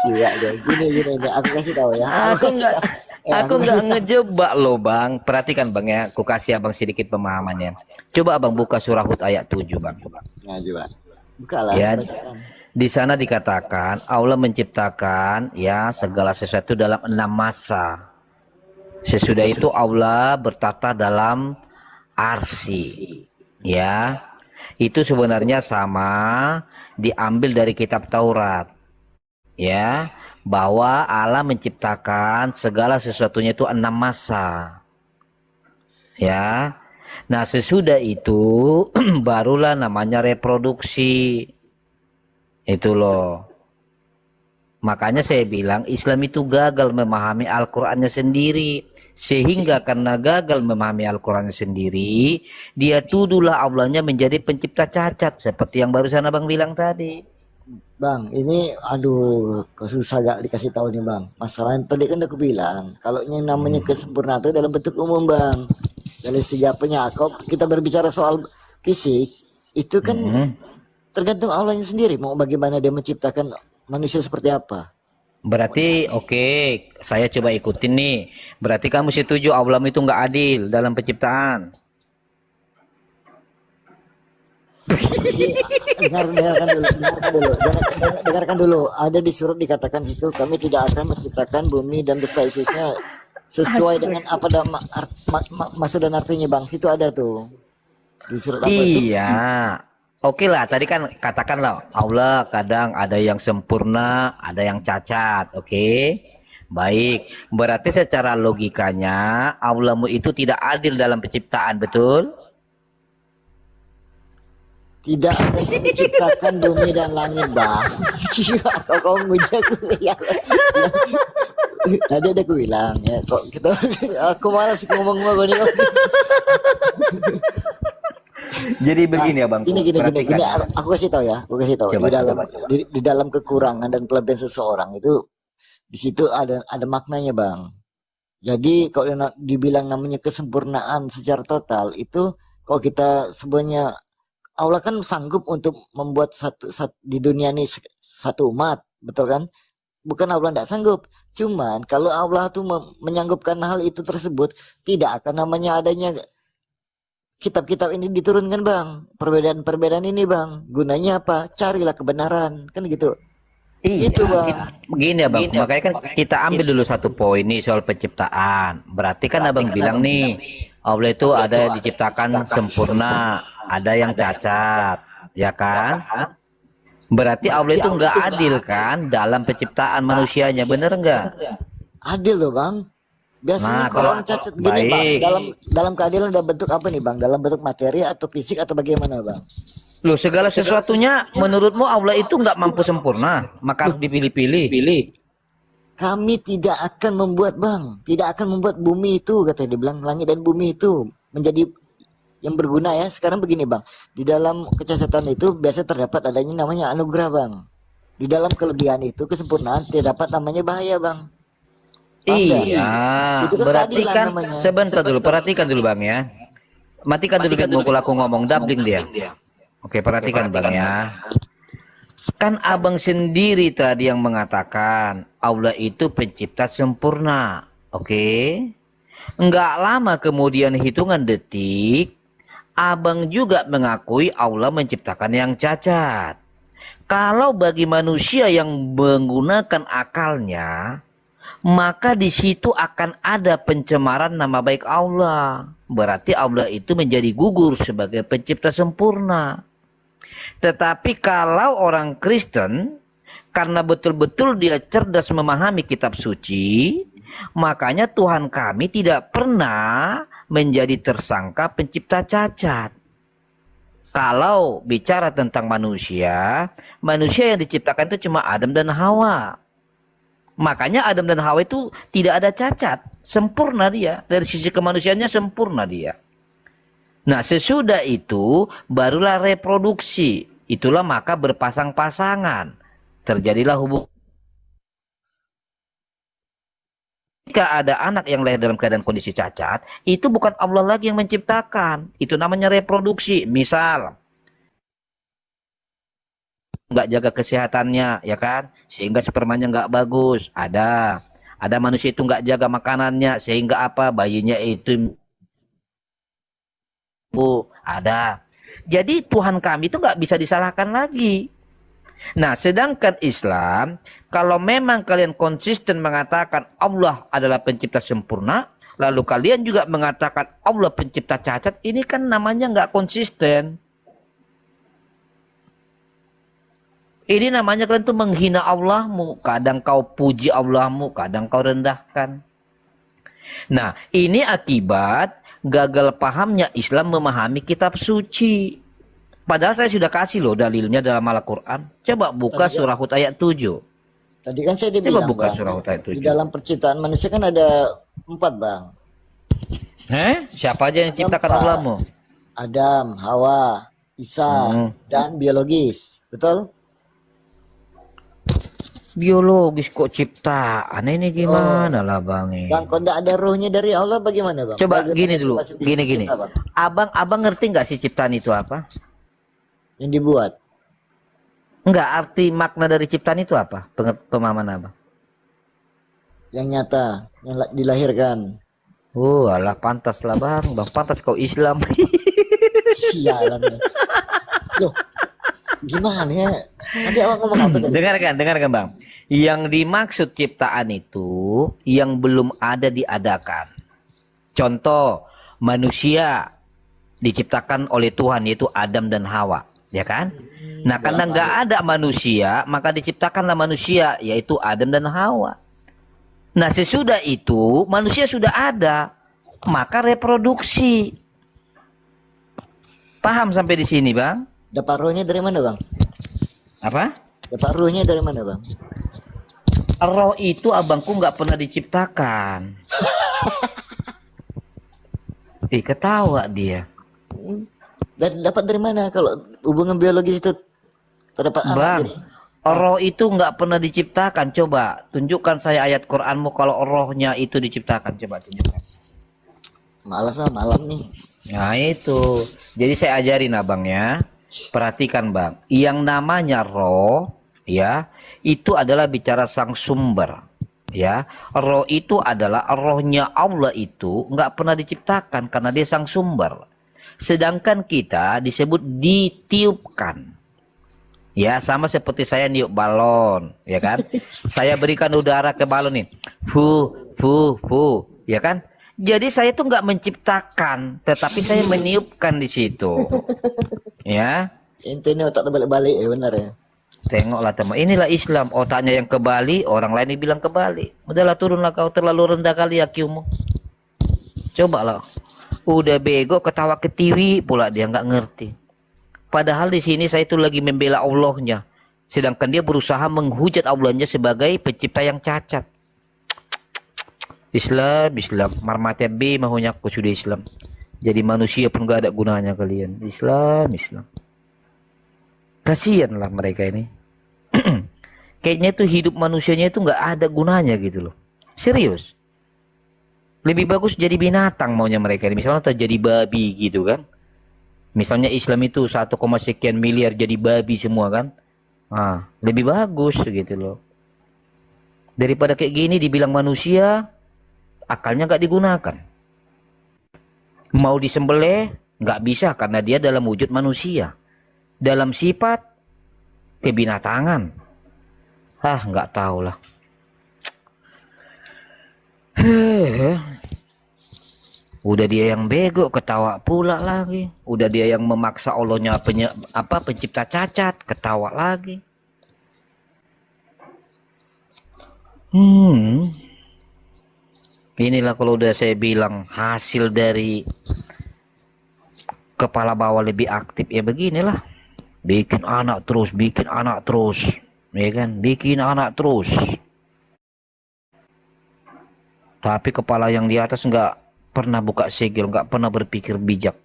Gila deh. Gini. Aku kasih tahu ya. Aku nggak ngejebak loh bang. Perhatikan bang ya. Aku kasih abang sedikit pemahamannya. Coba abang buka surah Hud ayat 7 bang. Nah, coba. Bukalah. Ya. Bacakan. Di sana dikatakan Allah menciptakan ya segala sesuatu dalam 6 masa. Sesudah itu Allah bertata dalam arsy. Ya. Itu sebenarnya sama diambil dari kitab Taurat. Ya, bahwa Allah menciptakan segala sesuatunya itu 6 masa. Ya. Nah, sesudah itu barulah namanya reproduksi. Itu loh. Makanya saya bilang Islam itu gagal memahami Al-Qur'annya sendiri. Sehingga karena gagal memahami Al-Qur'annya sendiri, dia tuduhlah Allahnya menjadi pencipta cacat seperti yang barusan Abang bilang tadi. Bang, ini aduh, kok susah gak dikasih tahu nih bang. Masalahnya tadi kan aku bilang, kalau yang namanya kesempurnaan itu dalam bentuk umum bang. Dari segi apanya, kalau kita berbicara soal fisik, itu kan tergantung Allahnya sendiri. Mau bagaimana dia menciptakan manusia seperti apa. Berarti oke, saya coba ikutin nih. Berarti kamu setuju Allah itu nggak adil dalam penciptaan? Dengarkan dulu. Ada di surat dikatakan situ kami tidak akan menciptakan bumi dan beserta isinya sesuai dengan apa maksud dan artinya bang. Situ ada tuh di surat apa itu? Iya. Oke lah, tadi kan katakanlah Allah kadang ada yang sempurna, ada yang cacat. Oke. Baik, berarti secara logikanya Allahmu itu tidak adil dalam penciptaan, betul? Tidak akan menciptakan bumi dan langit bang. Kau nguji aku ya. Tadi ada aku bilang ya kok kita aku malas ngomong nih. Jadi begini ya bang. Gini. Aku kasih tahu ya. Coba, di dalam kekurangan dan kelebihan seseorang itu di situ ada maknanya bang. Jadi kalau dibilang namanya kesempurnaan secara total itu kalau kita sebenarnya Allah kan sanggup untuk membuat di dunia ini satu umat, betul kan? Bukan Allah tidak sanggup. Cuman kalau Allah tuh menyanggupkan hal itu tersebut, tidak akan namanya adanya kitab-kitab ini diturunkan bang. Perbedaan-perbedaan ini bang, gunanya apa? Carilah kebenaran, kan gitu. Iya, Itu bang. Begini ya bang, makanya kan kita ambil dulu satu poin nih soal penciptaan. Berarti kan abang bilang nih, Allah itu ada diciptakan sempurna, ada yang cacat, ya kan? Berarti Allah itu nggak adil kan dalam penciptaan manusianya, bener nggak? Adil loh bang. Biasanya Nah, kalau orang cacat gini bang, baik. dalam keadilan ada bentuk apa nih bang? Dalam bentuk materi atau fisik atau bagaimana bang? Loh, segala sesuatunya menurutmu Allah itu nggak mampu sempurna, maka harus dipilih-pilih. Kami tidak akan membuat tidak akan membuat bumi itu, katanya dibilang langit dan bumi itu menjadi yang berguna ya. Sekarang begini bang, di dalam kecacatan itu biasa terdapat adanya namanya anugerah bang. Di dalam kelebihan itu kesempurnaan terdapat namanya bahaya bang. Iya, Itu kan berarti keadilan kan namanya. sebentar dulu, perhatikan dulu bang ya. Matikan dulu mukul aku ngomong, dabling dia. Oke, perhatikan bang ya. Kan abang sendiri tadi yang mengatakan Allah itu pencipta sempurna. Oke. Enggak lama kemudian hitungan detik, abang juga mengakui Allah menciptakan yang cacat. Kalau bagi manusia yang menggunakan akalnya, maka di situ akan ada pencemaran nama baik Allah. Berarti Allah itu menjadi gugur sebagai pencipta sempurna. Tetapi kalau orang Kristen, karena betul-betul dia cerdas memahami kitab suci, makanya Tuhan kami tidak pernah menjadi tersangka pencipta cacat. Kalau bicara tentang manusia, manusia yang diciptakan itu cuma Adam dan Hawa. Makanya Adam dan Hawa itu tidak ada cacat, sempurna dia. Dari sisi kemanusiaannya sempurna dia. Nah, sesudah itu barulah reproduksi. Itulah maka berpasang-pasangan. Terjadilah hubungan. Jika ada anak yang lahir dalam keadaan kondisi cacat, itu bukan Allah lagi yang menciptakan. Itu namanya reproduksi. Misal, nggak jaga kesehatannya, ya kan, sehingga spermanya nggak bagus. Ada manusia itu nggak jaga makanannya, sehingga apa, bayinya itu ada. Jadi Tuhan kami itu nggak bisa disalahkan lagi. Nah, sedangkan Islam, kalau memang kalian konsisten mengatakan Allah adalah pencipta sempurna, lalu kalian juga mengatakan Allah pencipta cacat, ini kan namanya nggak konsisten. Ini namanya kalian tuh menghina Allahmu. Kadang kau puji Allahmu, kadang kau rendahkan. Nah, ini akibat gagal pahamnya Islam memahami kitab suci. Padahal saya sudah kasih loh dalilnya dalam Al-Quran. Coba buka surah Hud ayat 7. Tadi kan saya Coba dibilang, buka Bang, surah Hud ayat di 7. dalam penciptaan manusia kan ada 4, Bang. Siapa aja yang ciptakan Ada 4. Allahmu? Adam, Hawa, Isa, dan biologis. Betul? Biologis kok ciptaan ini gimana lah Bang? Bang, kalau tidak ada ruhnya dari Allah bagaimana, Bang? Coba Bagaimana gini itu dulu, masih bisa gini. dicipta, Bang? Abang ngerti nggak sih ciptaan itu apa? Yang dibuat. Enggak, arti makna dari ciptaan itu apa? Pemahaman abang? Yang nyata, yang dilahirkan. Alah pantas lah bang pantas kau Islam. Sialan. Loh, gimana ya? Nanti awak ngomong apa tadi? Dengarkan bang. Yang dimaksud ciptaan itu yang belum ada diadakan. Contoh, manusia diciptakan oleh Tuhan yaitu Adam dan Hawa, ya kan? Nah, karena nggak ada manusia, maka diciptakanlah manusia yaitu Adam dan Hawa. Nah, sesudah itu manusia sudah ada, maka reproduksi. Paham sampai di sini, Bang? Dapat ruhnya dari mana, Bang? Apa? Dapat ruhnya dari mana, Bang? Roh itu abangku nggak pernah diciptakan. Ketawa dia. Dan dapat dari mana kalau hubungan biologis itu terdapat anak Bang, jadi? roh itu nggak pernah diciptakan. Coba tunjukkan saya ayat Quranmu kalau rohnya itu diciptakan. Coba tunjukkan. Malas lah malam nih. Nah itu. Jadi saya ajarin abang ya. Perhatikan bang. Yang namanya roh ya itu adalah bicara sang sumber. Ya, roh itu adalah rohnya Allah itu nggak pernah diciptakan karena dia sang sumber. Sedangkan kita disebut ditiupkan. Ya, sama seperti saya niup balon, ya kan? Saya berikan udara ke balon nih. Fu, ya kan? Jadi saya tuh nggak menciptakan, tetapi saya meniupkan di situ. Ya. Intinya otak balik-balik ya benar ya. Tengoklah teman, inilah Islam. Otaknya yang kebalik, orang lain dibilang kebalik. Udahlah turunlah kau, terlalu rendah kali IQ-mu. Coba lah. Udah bego ketawa ketiwi pula dia nggak ngerti. Padahal di sini saya itu lagi membela Allahnya, sedangkan dia berusaha menghujat Allahnya sebagai pencipta yang cacat. Islam, marmate B mahunya aku sudah Islam. Jadi manusia pun gak ada gunanya kalian. Islam. Kasianlah mereka ini. Kayaknya tuh hidup manusianya itu nggak ada gunanya gitu loh. Serius. Lebih bagus jadi binatang maunya mereka ini. Misalnya atau jadi babi gitu kan. Misalnya Islam itu 1, sekian miliar jadi babi semua kan. Nah, lebih bagus gitu loh. Daripada kayak gini dibilang manusia, akalnya nggak digunakan. Mau disembelih nggak bisa karena dia dalam wujud manusia. Dalam sifat kebinatangan. Nggak tahu lah. Heh, udah dia yang bego ketawa pula lagi. Udah dia yang memaksa Allahnya pencipta cacat ketawa lagi. Inilah kalau udah saya bilang hasil dari kepala bawah lebih aktif ya beginilah. Bikin anak terus, ya kan? Bikin anak terus. Tapi kepala yang di atas nggak pernah buka segel, nggak pernah berpikir bijak.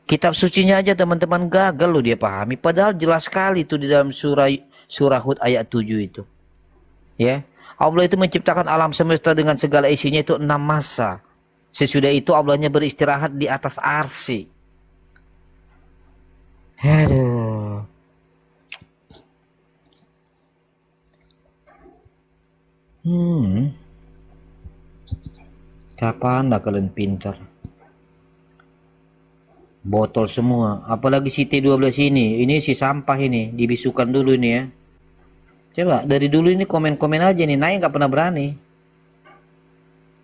Kitab sucinya aja teman-teman gagal loh dia pahami. Padahal jelas sekali itu di dalam surah Hud ayat 7 itu. Ya, Allah itu menciptakan alam semesta dengan segala isinya itu 6 masa. Sesudah itu Allahnya beristirahat di atas arsy. Aduh. Kapan dah kalian pintar? Botol semua, apalagi si T12 ini si sampah ini, dibisukan dulu ini ya. Coba dari dulu ini komen-komen aja nih, naik nggak pernah berani.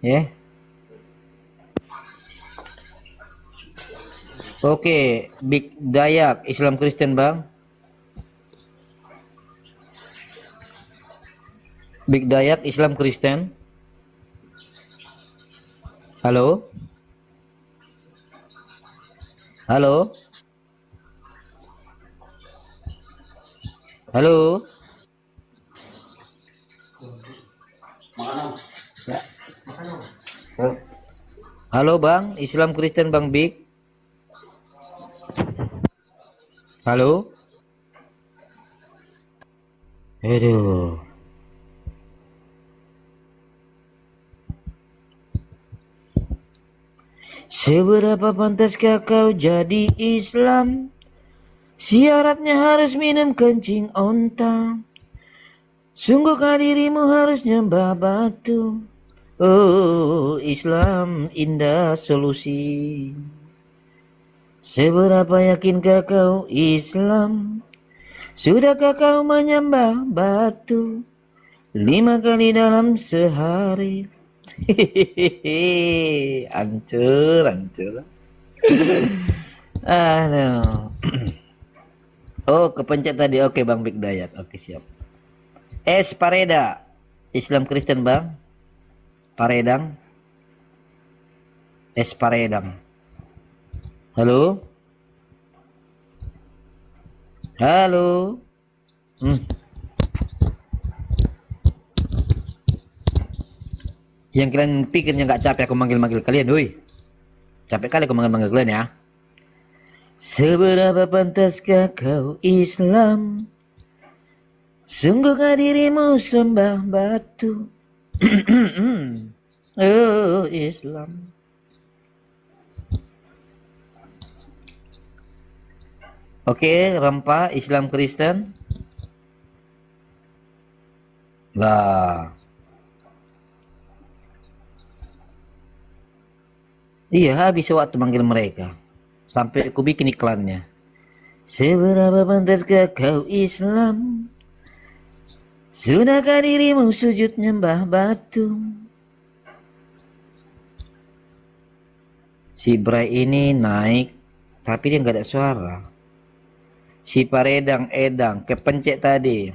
Ya. Oke, Big Dayak, Islam Kristen bang. Big Dayak, Islam Kristen. Halo? Halo? Halo? Halo bang, Islam Kristen bang Big. Halo? Aduh. Seberapa pantaskah kau jadi Islam? Syaratnya harus minum kencing onta. Sungguhkah dirimu harus nyembah batu? Oh, Islam indah solusi. Seberapa yakinkah kau Islam? Sudahkah kau menyembah batu 5 kali dalam sehari? Hehehe, hancur. Aduh. Oh, kepencet tadi. Oke, Bang Big Dayat. Oke, siap. S Pareda, Islam Kristen, Bang. Paredang. S Paredang. Halo? Halo? Yang kalian pikirnya nggak capek aku manggil-manggil kalian, woi. Capek kali aku manggil-manggil kalian ya. Seberapa pantaskah kau Islam? Sungguhkah dirimu sembah batu? Oh, Islam. Oke, rempah Islam Kristen. Lah. Iya, habis waktu manggil mereka. Sampai aku bikin iklannya. Seberapa pantaskah kau Islam? Sudahkah dirimu sujud nyembah batu? Si Bray ini naik, tapi dia nggak ada suara. Si Paredang Edang kepencet tadi.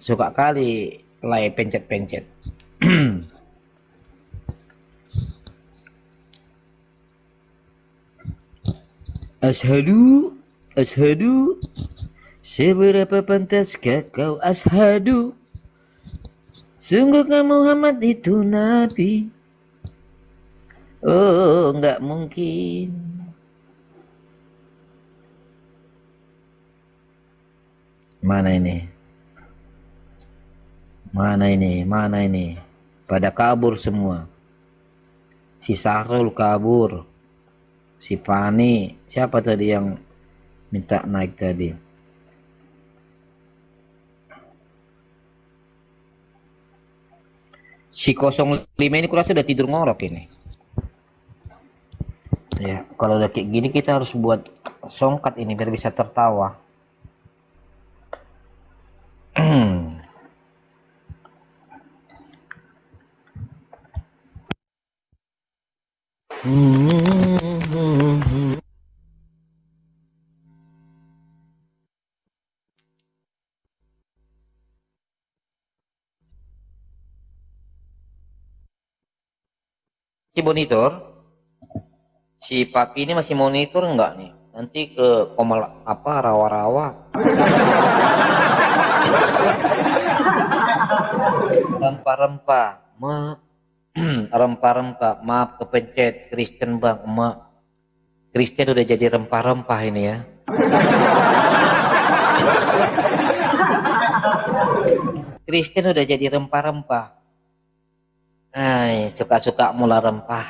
Suka kali lay pencet-pencet. Ashadu, ashadu. Seberapa pantaskah kau ashadu? Sungguhkah Muhammad itu nabi? Oh, enggak mungkin. Mana ini? Mana ini? Pada kabur semua. Si Sahrul kabur. Si Fani, siapa tadi yang minta naik tadi? Si 05 ini kurasa udah tidur ngorok ini. Ya, kalau udah kayak gini kita harus buat songkat ini biar bisa tertawa. Si monitor, si papi ini masih monitor enggak nih? Nanti ke komal apa rawa-rawa. Rempah-rempah, rempah-rempah. Maaf kepencet Kristen bang, emak. Kristen udah jadi rempah-rempah ini ya. Kristen udah jadi rempah-rempah. Ay, suka-suka mula rempah.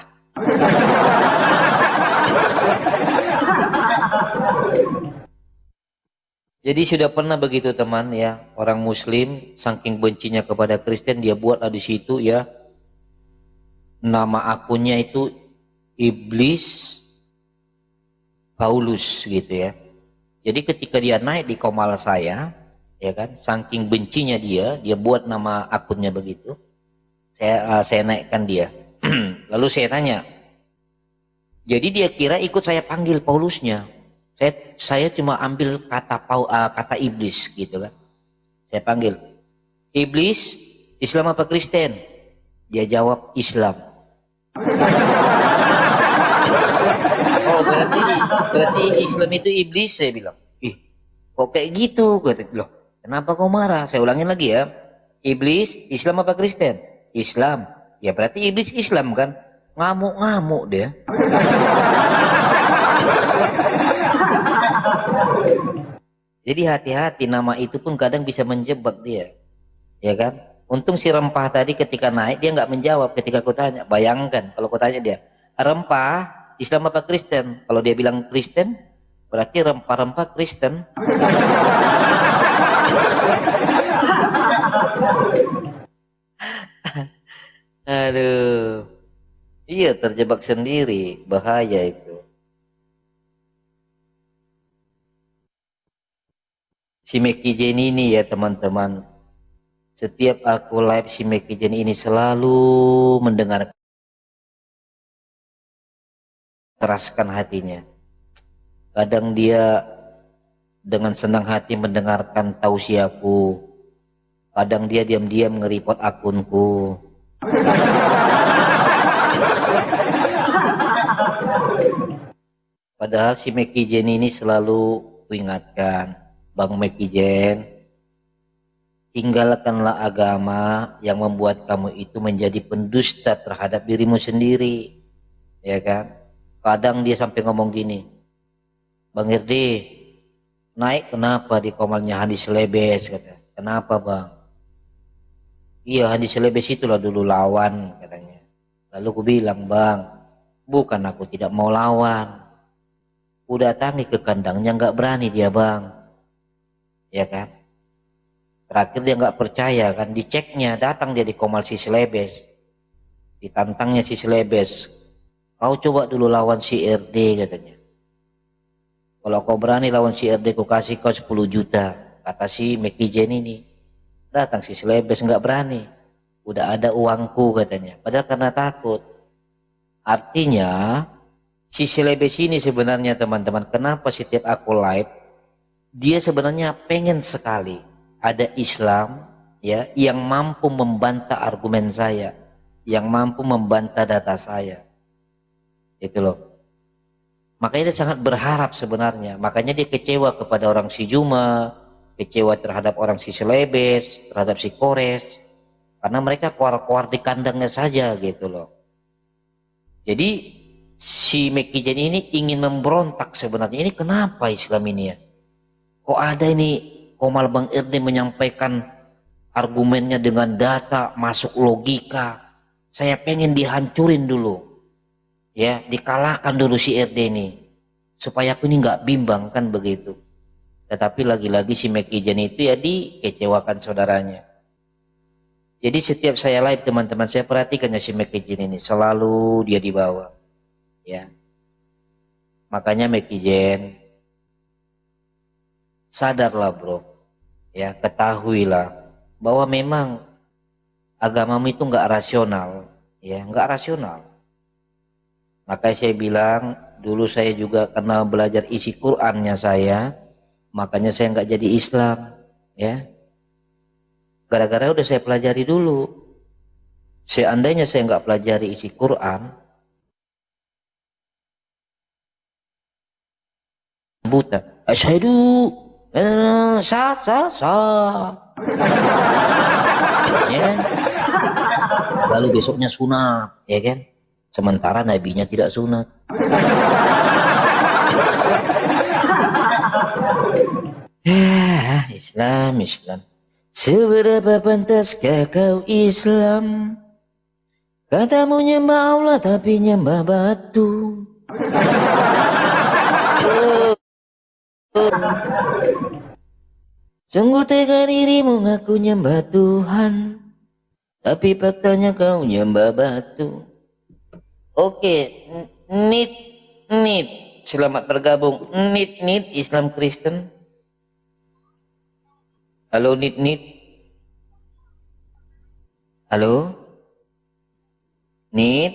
Jadi sudah pernah begitu teman ya, orang muslim saking bencinya kepada Kristen dia buatlah di situ ya, nama akunnya itu Iblis Paulus gitu ya. Jadi ketika dia naik di komal saya, ya kan, saking bencinya dia buat nama akunnya begitu. Saya naikkan dia. Lalu saya tanya, jadi dia kira ikut saya panggil Paulusnya. Saya cuma ambil kata iblis gitu kan. Saya panggil, iblis, Islam apa Kristen? Dia jawab Islam. Oh berarti Islam itu iblis, saya bilang. Ih, kok kayak gitu? Kata loh, kenapa kau marah? Saya ulangin lagi ya. Iblis, Islam apa Kristen? Islam. Ya berarti iblis Islam kan? Ngamuk-ngamuk dia. Jadi hati-hati, nama itu pun kadang bisa menjebak dia, ya kan? Untung si rempah tadi ketika naik dia nggak menjawab ketika aku tanya. Bayangkan kalau aku tanya dia, rempah Islam apa Kristen? Kalau dia bilang Kristen, berarti rempah-rempah Kristen. Aduh, iya terjebak sendiri, bahaya itu. Si Meki Jenny ini ya teman-teman, setiap aku live si Meki Jenny ini selalu mendengar keraskan hatinya. Kadang dia dengan senang hati mendengarkan tausiahku, kadang dia diam-diam nge-report akunku. Padahal si Meki Jenny ini selalu ingatkan, Bang Mekijen, tinggalkanlah agama yang membuat kamu itu menjadi pendusta terhadap dirimu sendiri, ya kan? Kadang dia sampai ngomong gini, Bang Irdi, naik kenapa di komalnya Handi Selebes? Kata, kenapa bang? Iya Handi Selebes itulah dulu lawan katanya. Lalu aku bilang, bang, bukan aku tidak mau lawan, udah datangi ke kandangnya nggak berani dia bang. Ya kan, terakhir dia nggak percaya kan, diceknya datang dia di komal si Selebes, ditantangnya si Selebes, kau coba dulu lawan si RD katanya, kalau kau berani lawan si RD ku kasih kau 10 juta, kata si Mekijen ini. Datang si Selebes nggak berani, udah ada uangku katanya, padahal karena takut. Artinya si Selebes ini sebenarnya teman-teman, kenapa setiap aku live dia sebenarnya pengen sekali ada Islam ya yang mampu membantah argumen saya, yang mampu membantah data saya. Itu loh. Makanya dia sangat berharap sebenarnya. Makanya dia kecewa kepada orang si Juma, kecewa terhadap orang si Selebes, terhadap si Kores, karena mereka keluar-keluar di kandangnya saja gitu loh. Jadi si Mekijen ini ingin memberontak sebenarnya. Ini kenapa Islam ini ya? Kok ada ini Komal Bang Irdi menyampaikan argumennya dengan data, masuk logika. Saya pengen dihancurin dulu. Ya, dikalahkan dulu si Irdi ini. Supaya aku ini nggak bimbang kan begitu. Tetapi lagi-lagi si Mekijen itu ya dikecewakan saudaranya. Jadi setiap saya live teman-teman, saya perhatikannya si Mekijen ini. Selalu dia di bawah. Ya. Makanya Mekijen, sadarlah bro, ya ketahuilah bahwa memang agamamu itu nggak rasional, ya nggak rasional. Maka saya bilang, dulu saya juga karena belajar isi Qur'annya saya, makanya saya nggak jadi Islam, ya. Gara-gara udah saya pelajari dulu. Seandainya saya nggak pelajari isi Quran, buta. Asyhadu sah. Ya. Lalu besoknya sunat, ya kan? Sementara nabinya tidak sunat. Islam. Seberapa pantaskah kau Islam? Katamu nyembah Allah tapi nyembah batu. Sungguh tega dirimu ngaku nyembah Tuhan, tapi faktanya kau nyembah batu. Oke, nit. Selamat bergabung. Nit Islam Kristen. Halo nit. Halo? Nit?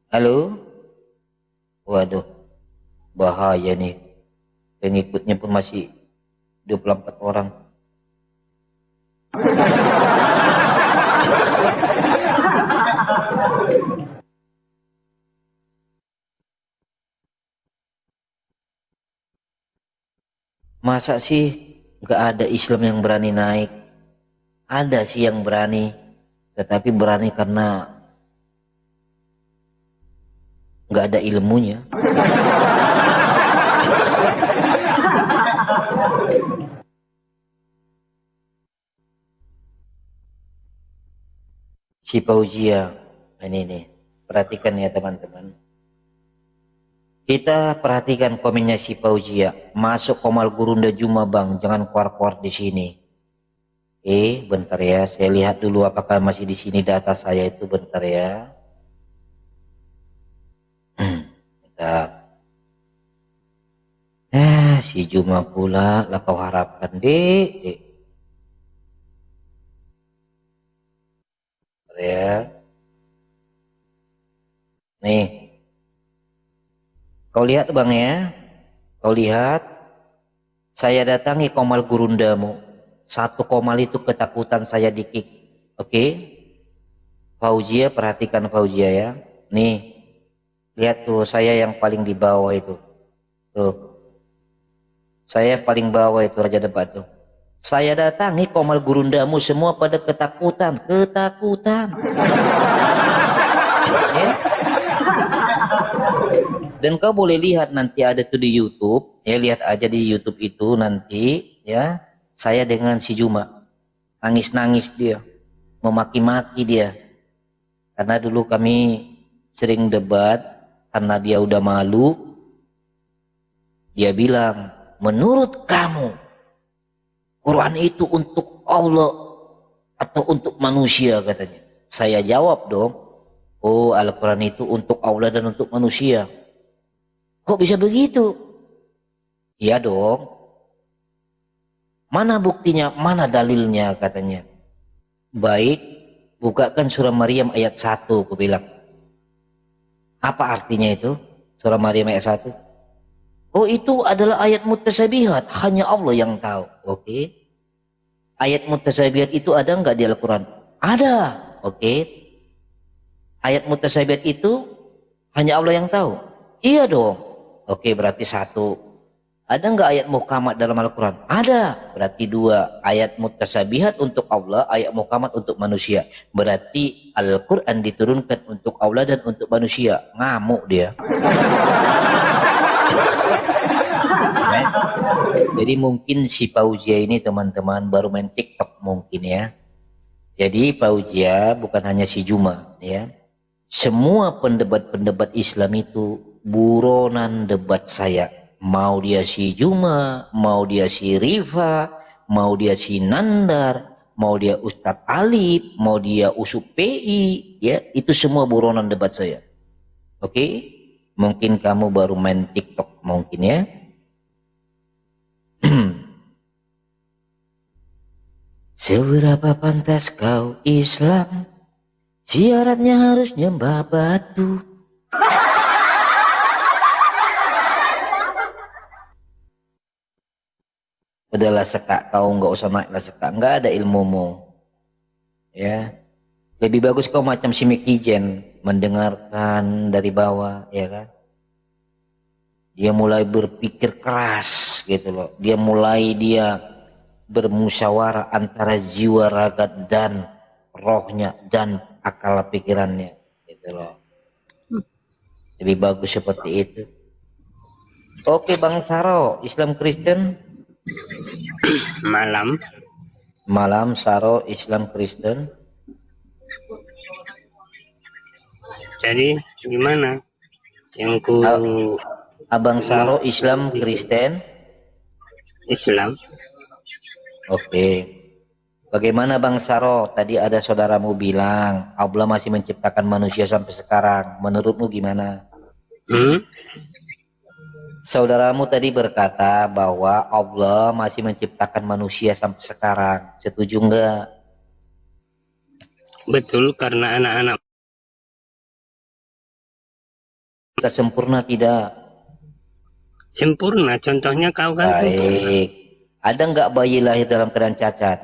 Halo? Waduh, bahaya nih. Pengikutnya pun masih 24 orang. Masa sih nggak ada Islam yang berani naik? Ada sih yang berani, tetapi berani karena nggak ada ilmunya. Si Fauzia, ini nih, perhatikan ya teman-teman. Kita perhatikan komennya si Fauzia. Masuk Komal Gurunda Juma bang, jangan keluar-keluar di sini. Bentar ya, saya lihat dulu apakah masih di sini data saya itu, bentar ya. Bentar. Si Juma pula lah kau harapkan, Dek. Bentar ya. Nih. Kau lihat bang ya. Kau lihat. Saya datangi Komal Gurundamu. Satu Komal itu ketakutan saya di-kick. Oke. Fauzia, perhatikan Fauzia ya. Nih. Lihat tuh, saya yang paling di bawah itu. Tuh. Saya paling bawah itu, Raja Debat tuh. Saya datangi Komal Gurundamu, semua pada ketakutan. Ya. Dan kau boleh lihat nanti ada tuh di YouTube. Ya, lihat aja di YouTube itu nanti ya. Saya dengan si Juma. Nangis-nangis dia. Memaki-maki dia. Karena dulu kami sering debat. Karena dia udah malu, dia bilang, menurut kamu Quran itu untuk Allah atau untuk manusia, katanya. Saya jawab dong, oh Al-Quran itu untuk Allah dan untuk manusia. Kok bisa begitu? Iya dong. Mana buktinya, mana dalilnya, katanya. Baik, bukakan surah Maryam ayat 1, aku bilang. Apa artinya itu? Surah Maryam ayat 1. Oh, itu adalah ayat mutasabihat. Hanya Allah yang tahu. Oke. Ayat mutasabihat itu ada nggak di Al-Quran? Ada. Oke. Ayat mutasabihat itu hanya Allah yang tahu? Iya dong. Oke, berarti 1. Ada nggak ayat muhkamat dalam Al-Quran? Ada. Berarti 2. Ayat mutasabihat untuk Allah, ayat muhkamat untuk manusia. Berarti Al-Quran diturunkan untuk Allah dan untuk manusia. Ngamuk dia. Ya. Jadi mungkin si Fauzia ini teman-teman baru main TikTok mungkin ya. Jadi Fauzia bukan hanya si Juma ya. Semua pendebat-pendebat Islam itu buronan debat saya. Mau dia si Juma, mau dia si Rifa, mau dia si Nandar, mau dia Ustadz Alif, mau dia Usup PI, ya itu semua buronan debat saya. Oke, mungkin kamu baru main TikTok mungkin ya. Seberapa pantas kau Islam? Syaratnya harus nyembah batu. Udahlah sekak, kau nggak usah naiklah sekak, nggak ada ilmumu. Ya, lebih bagus kau macam si Mekijen, mendengarkan dari bawah, ya kan? Dia mulai berpikir keras gitu loh. Dia bermusyawarah antara jiwa raga dan rohnya dan akal pikirannya gitu loh. Lebih bagus seperti itu. Oke Bang Saro, Islam Kristen. Malam Saro, Islam Kristen. Jadi gimana yang Abang Saro Islam Kristen? Islam? Oke. Bagaimana Bang Saro? Tadi ada saudaramu bilang Allah masih menciptakan manusia sampai sekarang. Menurutmu gimana? Saudaramu tadi berkata bahwa Allah masih menciptakan manusia sampai sekarang. Setuju enggak? Betul, karena anak-anak Kita sempurna tidak? sempurna. Contohnya kau kan sempurna. Baik. Ada enggak bayi lahir dalam keadaan cacat?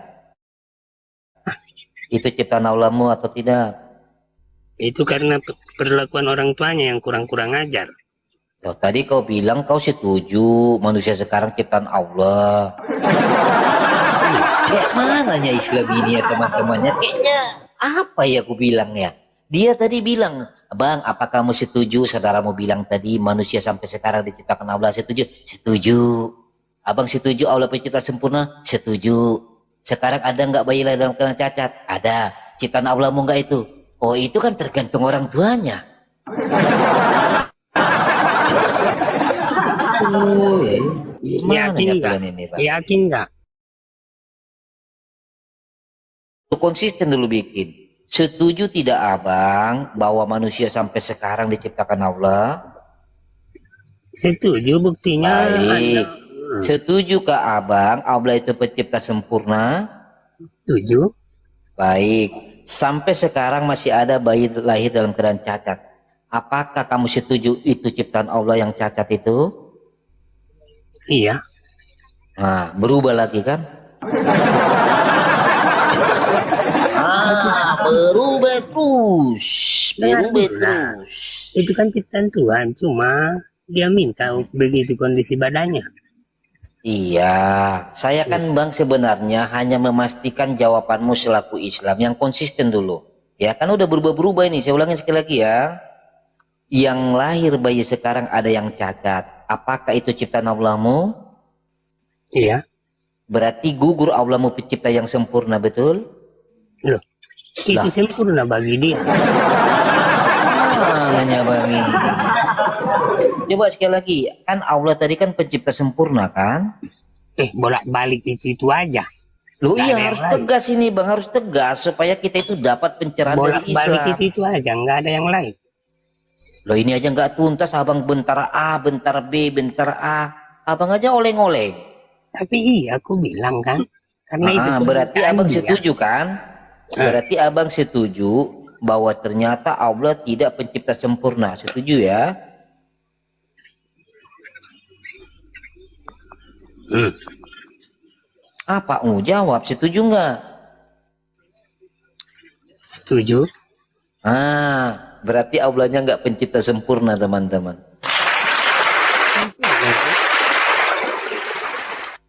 Itu ciptaan Allahmu atau tidak? Itu karena perlakuan orang tuanya yang kurang-kurang ajar. Loh, tadi kau bilang kau setuju manusia sekarang ciptaan Allah. Kayak mananya Islam ini ya teman-temannya? Kayaknya apa ya aku bilang ya? Dia tadi bilang, Bang, apa kamu setuju? Saudaramu bilang tadi manusia sampai sekarang diciptakan Allah. Setuju? Setuju. Abang setuju Allah pencipta sempurna? Setuju. Sekarang ada nggak bayi lahir dalam keadaan cacat? Ada. Ciptaan Allahmu nggak itu? Oh, itu kan tergantung orang tuanya. Yakin nggak? Yakin nggak? Konsisten dulu bikin. Setuju tidak abang bahwa manusia sampai sekarang diciptakan Allah? Setuju, buktinya Baik. ada. Setujukah abang Allah itu pencipta sempurna? Setuju. Baik. Sampai sekarang masih ada bayi lahir dalam keadaan cacat. Apakah kamu setuju itu ciptaan Allah yang cacat itu? Iya. Nah, berubah lagi kan? Berubah terus. Berubah terus. Itu kan ciptaan Tuhan, cuma dia minta begitu kondisi badannya. Iya, saya kan Bang sebenarnya hanya memastikan jawabanmu selaku Islam yang konsisten dulu. Ya kan udah berubah-berubah ini, saya ulangin sekali lagi ya. Yang lahir bayi sekarang ada yang cacat. Apakah itu ciptaan Allahmu? Iya. Berarti gugur Allahmu pencipta yang sempurna, betul? Loh, itu sempurna bagi dia. Nanya Bang ini. Coba sekali lagi, kan Allah tadi kan pencipta sempurna kan? Bolak-balik itu aja. Loh Nggak iya ada yang harus lain. tegas ini Bang, harus tegas supaya kita itu dapat pencerahan dari Bolak-balik Islam. itu aja, nggak ada yang lain. Loh ini aja nggak tuntas, abang bentar A, bentar B, bentar A. Abang aja oleng-oleng. Tapi iya, aku bilang kan. Karena itu Berarti permintaan abang dia. setuju kan? Berarti abang setuju bahwa ternyata Allah tidak pencipta sempurna. Setuju ya? Apa? Jawab, setuju nggak? Setuju. Berarti Allahnya nggak pencipta sempurna teman-teman.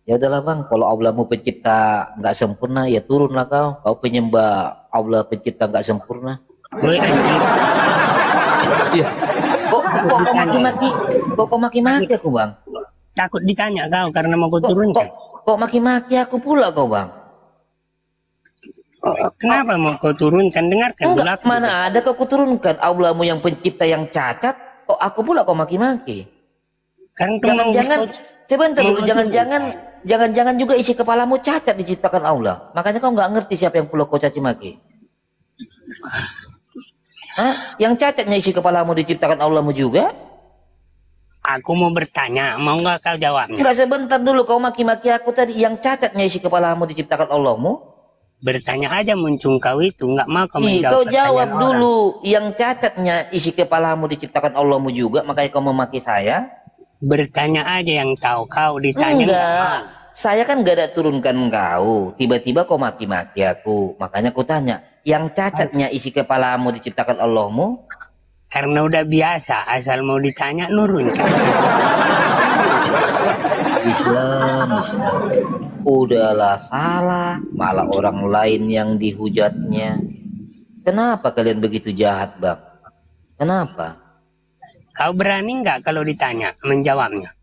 Ya udahlah Bang, kalau Allahmu pencipta nggak sempurna ya turunlah kau penyembah Allah pencipta nggak sempurna. Woi anjing. Iya. Kok maki-maki aku Bang? Takut ditanya kau karena mau kau turunkan. Kok maki-maki aku pula kau Bang? Kenapa mau kau turunkan? Dengarkan dulu aku. Mana ada kau turunkan Allahmu yang pencipta yang cacat, kok aku pula kau maki-maki? Kan Jangan-jangan sebentar dulu, jangan-jangan juga isi kepalamu cacat diciptakan Allah. Makanya kau nggak ngerti siapa yang perlu kau caci maki. Yang cacatnya isi kepalamu diciptakan Allahmu juga? Aku mau bertanya, mau nggak kau jawabnya? Enggak, sebentar dulu, kau maki-maki aku tadi. Yang cacatnya isi kepalamu diciptakan Allahmu? Bertanya aja muncung kau itu, nggak mau kau Ih, menjawab kau pertanyaan jawab orang. dulu. Yang cacatnya isi kepalamu diciptakan Allahmu juga, makanya kau memaki saya. Bertanya aja yang tahu, kau ditanya nggak mau. Enggak. Saya kan gak ada turunkan kau. Tiba-tiba kau maki-maki aku. Makanya aku tanya, yang cacatnya isi kepalamu diciptakan Allahmu? Karena udah biasa, asal mau ditanya nurunkan. Islam. Udahlah salah, malah orang lain yang dihujatnya. Kenapa kalian begitu jahat, Bang? Kenapa? Kau berani nggak kalau ditanya menjawabnya?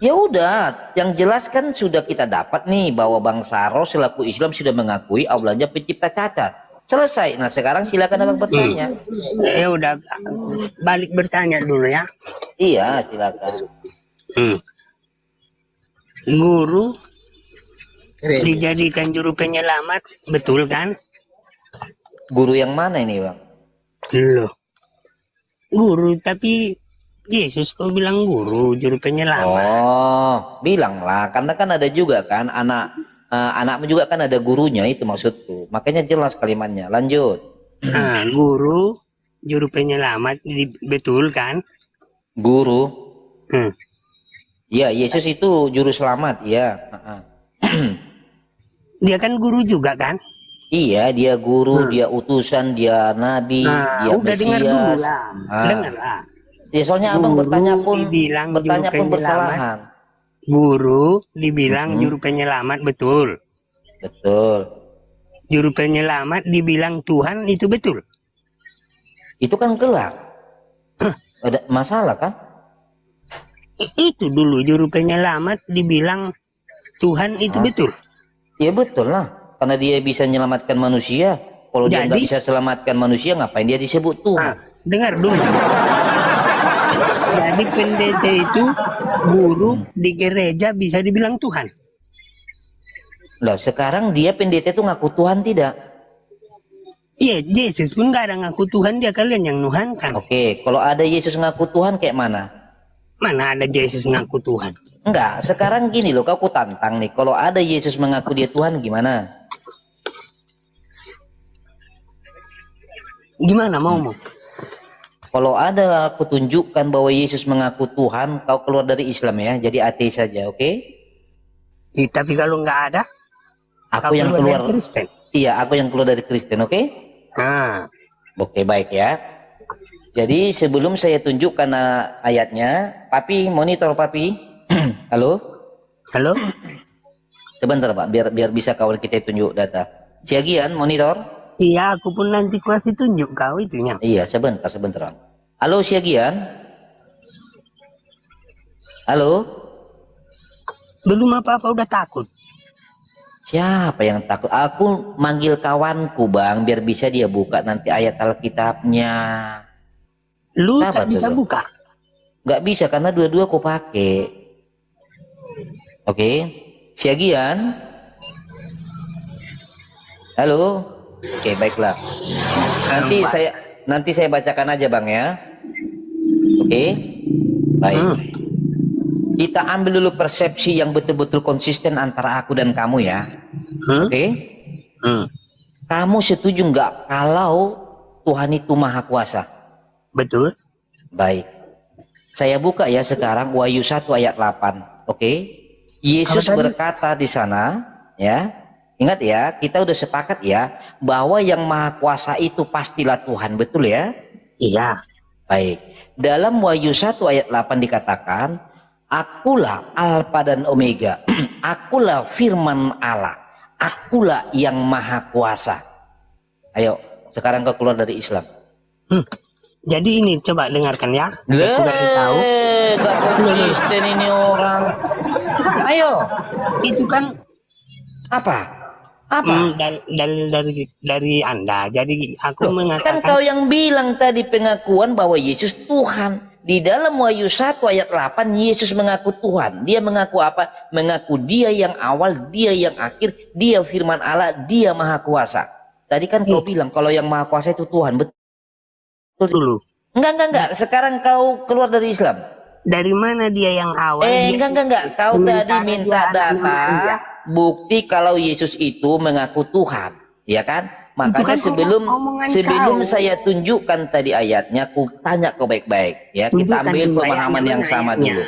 Ya udah, yang jelas kan sudah kita dapat nih bahwa Bang Saro selaku Islam sudah mengakui Allahnya pencipta cacat. Selesai. Nah sekarang silakan Abang bertanya. Ya udah, balik bertanya dulu ya. Iya, silakan. Guru dijadikan juru penyelamat, betul kan? Guru yang mana ini, Bang? Loh, guru tapi Yesus kau bilang guru juru penyelamat. Oh, bilanglah, karena kan ada juga kan anakmu juga kan ada gurunya, itu maksudku. Makanya jelas kalimatnya. Lanjut. Nah, guru juru penyelamat, betul kan? Guru. Ya, Yesus itu juru selamat, ya. Dia kan guru juga kan? Iya, dia guru, dia utusan, dia nabi, dia udah dengar dulu Mesias. lah, dengar lah. Ya, soalnya Abang Guru dibilang bertanya juru pun bersalahan. Guru dibilang juru penyelamat, betul. Betul. Juru penyelamat dibilang Tuhan, itu betul. Itu kan gelap. Ada masalah kan? Itu dulu juru penyelamat dibilang Tuhan, itu betul. Ya betul lah, karena dia bisa menyelamatkan manusia. Kalau dia nggak bisa selamatkan manusia, ngapain dia disebut Tuhan? Dengar dulu. Jadi pendeta itu guru di gereja bisa dibilang Tuhan. Loh, sekarang dia pendeta itu ngaku Tuhan tidak? Iya, Yesus pun nggak ada ngaku Tuhan, dia kalian yang nuhankan. Oke, kalau ada Yesus ngaku Tuhan kayak mana? Mana ada Yesus ngaku Tuhan? Enggak, sekarang gini loh, kau tantang nih. Kalau ada Yesus mengaku dia Tuhan, gimana? Gimana mau? Kalau ada aku tunjukkan bahwa Yesus mengaku Tuhan, kau keluar dari Islam ya, jadi ateis saja, oke? Tapi kalau nggak ada, aku yang keluar dari Kristen. Iya, aku yang keluar dari Kristen, oke? Oke, baik ya. Jadi sebelum saya tunjukkan ayatnya, Papi monitor Papi. Halo? Halo? Sebentar Pak, biar bisa kawan kita tunjuk data. Siagian monitor? Iya, aku pun nanti kasih tunjuk kau itunya. Iya, sebentar. Halo Siagian? Halo? Belum apa-apa udah takut. Siapa yang takut? Aku manggil kawanku Bang, biar bisa dia buka nanti ayat Alkitabnya. Lu tak bisa buka? Nggak bisa karena dua-dua aku pakai. Oke, Siagian? Halo? Oke, baiklah. Nanti saya bacakan aja Bang ya. Oke? Baik. Kita ambil dulu persepsi yang betul-betul konsisten antara aku dan kamu ya. Oke? Kamu setuju nggak kalau Tuhan itu Maha Kuasa? Betul. Baik. Saya buka ya sekarang Wahyu 1 ayat 8. Oke? Yesus berkata di sana, ya. Ingat ya, kita udah sepakat ya bahwa yang Maha Kuasa itu pastilah Tuhan, betul ya? Iya. Baik. Dalam Wahyu 1 ayat 8 dikatakan, akulah Alfa dan Omega. Akulah firman Allah. Akulah yang Maha Kuasa. Ayo, sekarang kau keluar dari Islam. Jadi ini coba dengarkan ya. Aku kasih tahu. Gak konsisten ini orang. Ayo. Itu kan apa? Dari Anda. Jadi aku mengatakan. Kan kau yang bilang tadi pengakuan bahwa Yesus Tuhan. Di dalam Wahyu 1 ayat 8 Yesus mengaku Tuhan. Dia mengaku apa? Mengaku dia yang awal, dia yang akhir, dia firman Allah, dia Maha Kuasa. Tadi kan kau bilang kalau yang Maha Kuasa itu Tuhan, betul dulu. Enggak. Sekarang kau keluar dari Islam. Dari mana dia yang awal? Enggak. Kau tadi minta data bukti kalau Yesus itu mengaku Tuhan. Ya kan? Itu Makanya kan omongan sebelum kau. saya tunjukkan tadi ayatnya, aku tanya kau baik-baik. Ya, kita Tunjukkan ambil dulu pemahaman ayatnya, yang mana sama ayatnya? dulu.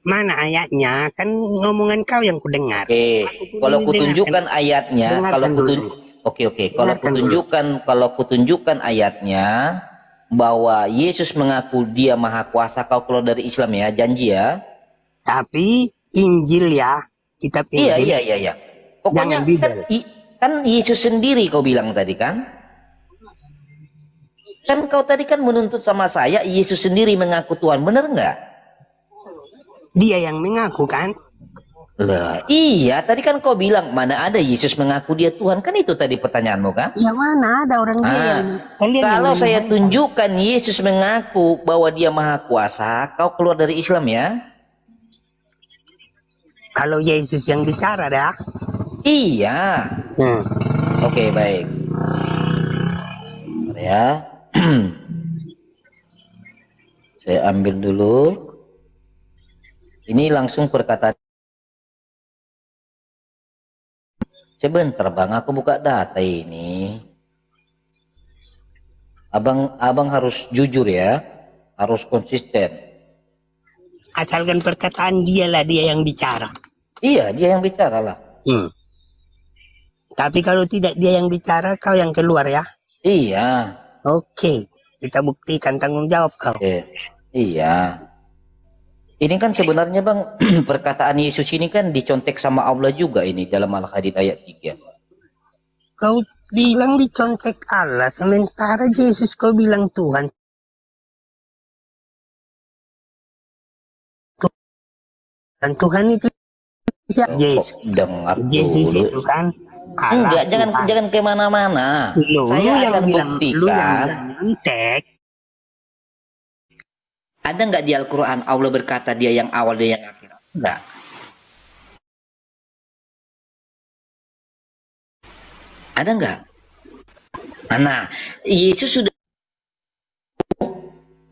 Mana ayatnya? Kan ngomongan kau yang kudengar. Oke, Aku pun kalau ini kutunjukkan ayatnya, kalau dengarkan dulu. oke, Dengarkan dulu. kalau kutunjukkan ayatnya bahwa Yesus mengaku dia maha kuasa, kau keluar dari Islam ya, janji ya. Tapi Injil ya, kitab Iya, Injil. iya. Pokoknya Jangan Bible. kan Yesus sendiri kau bilang tadi kan? Kan kau tadi kan menuntut sama saya, Yesus sendiri mengaku Tuhan, bener nggak? Dia yang mengaku kan? Lah, iya, tadi kan kau bilang mana ada Yesus mengaku dia Tuhan, kan itu tadi pertanyaanmu kan? Ya mana ada orang dia yang kalian yang Kalau saya menuhankan. tunjukkan Yesus mengaku bahwa dia maha kuasa, kau keluar dari Islam ya? Kalau Yesus yang bicara dah. Iya. Oke, baik. Bentar ya. Saya ambil dulu. Ini langsung perkataan. Sebentar bang, aku buka data ini. Abang harus jujur ya, harus konsisten. Asalkan perkataan dia lah dia yang bicara. Iya, dia yang bicara lah. Tapi kalau tidak dia yang bicara, kau yang keluar ya. Iya. Oke, kita buktikan tanggung jawab kau. Iya. Ini kan sebenarnya bang, perkataan Yesus ini kan dicontek sama Allah juga ini dalam Al-Hadid ayat 3. Kau bilang dicontek Allah, sementara Yesus kau bilang Tuhan. Dan Tuhan itu Yesus. Dengar Yesus dulu. itu kan Allah. Enggak, jangan kemana-mana. Lu Saya yang akan bilang, lu yang buktikan. bilang nyontek. Ada nggak di Al-Quran Allah berkata dia yang awal dia yang akhir? Enggak. Ada nggak? Nah, Yesus sudah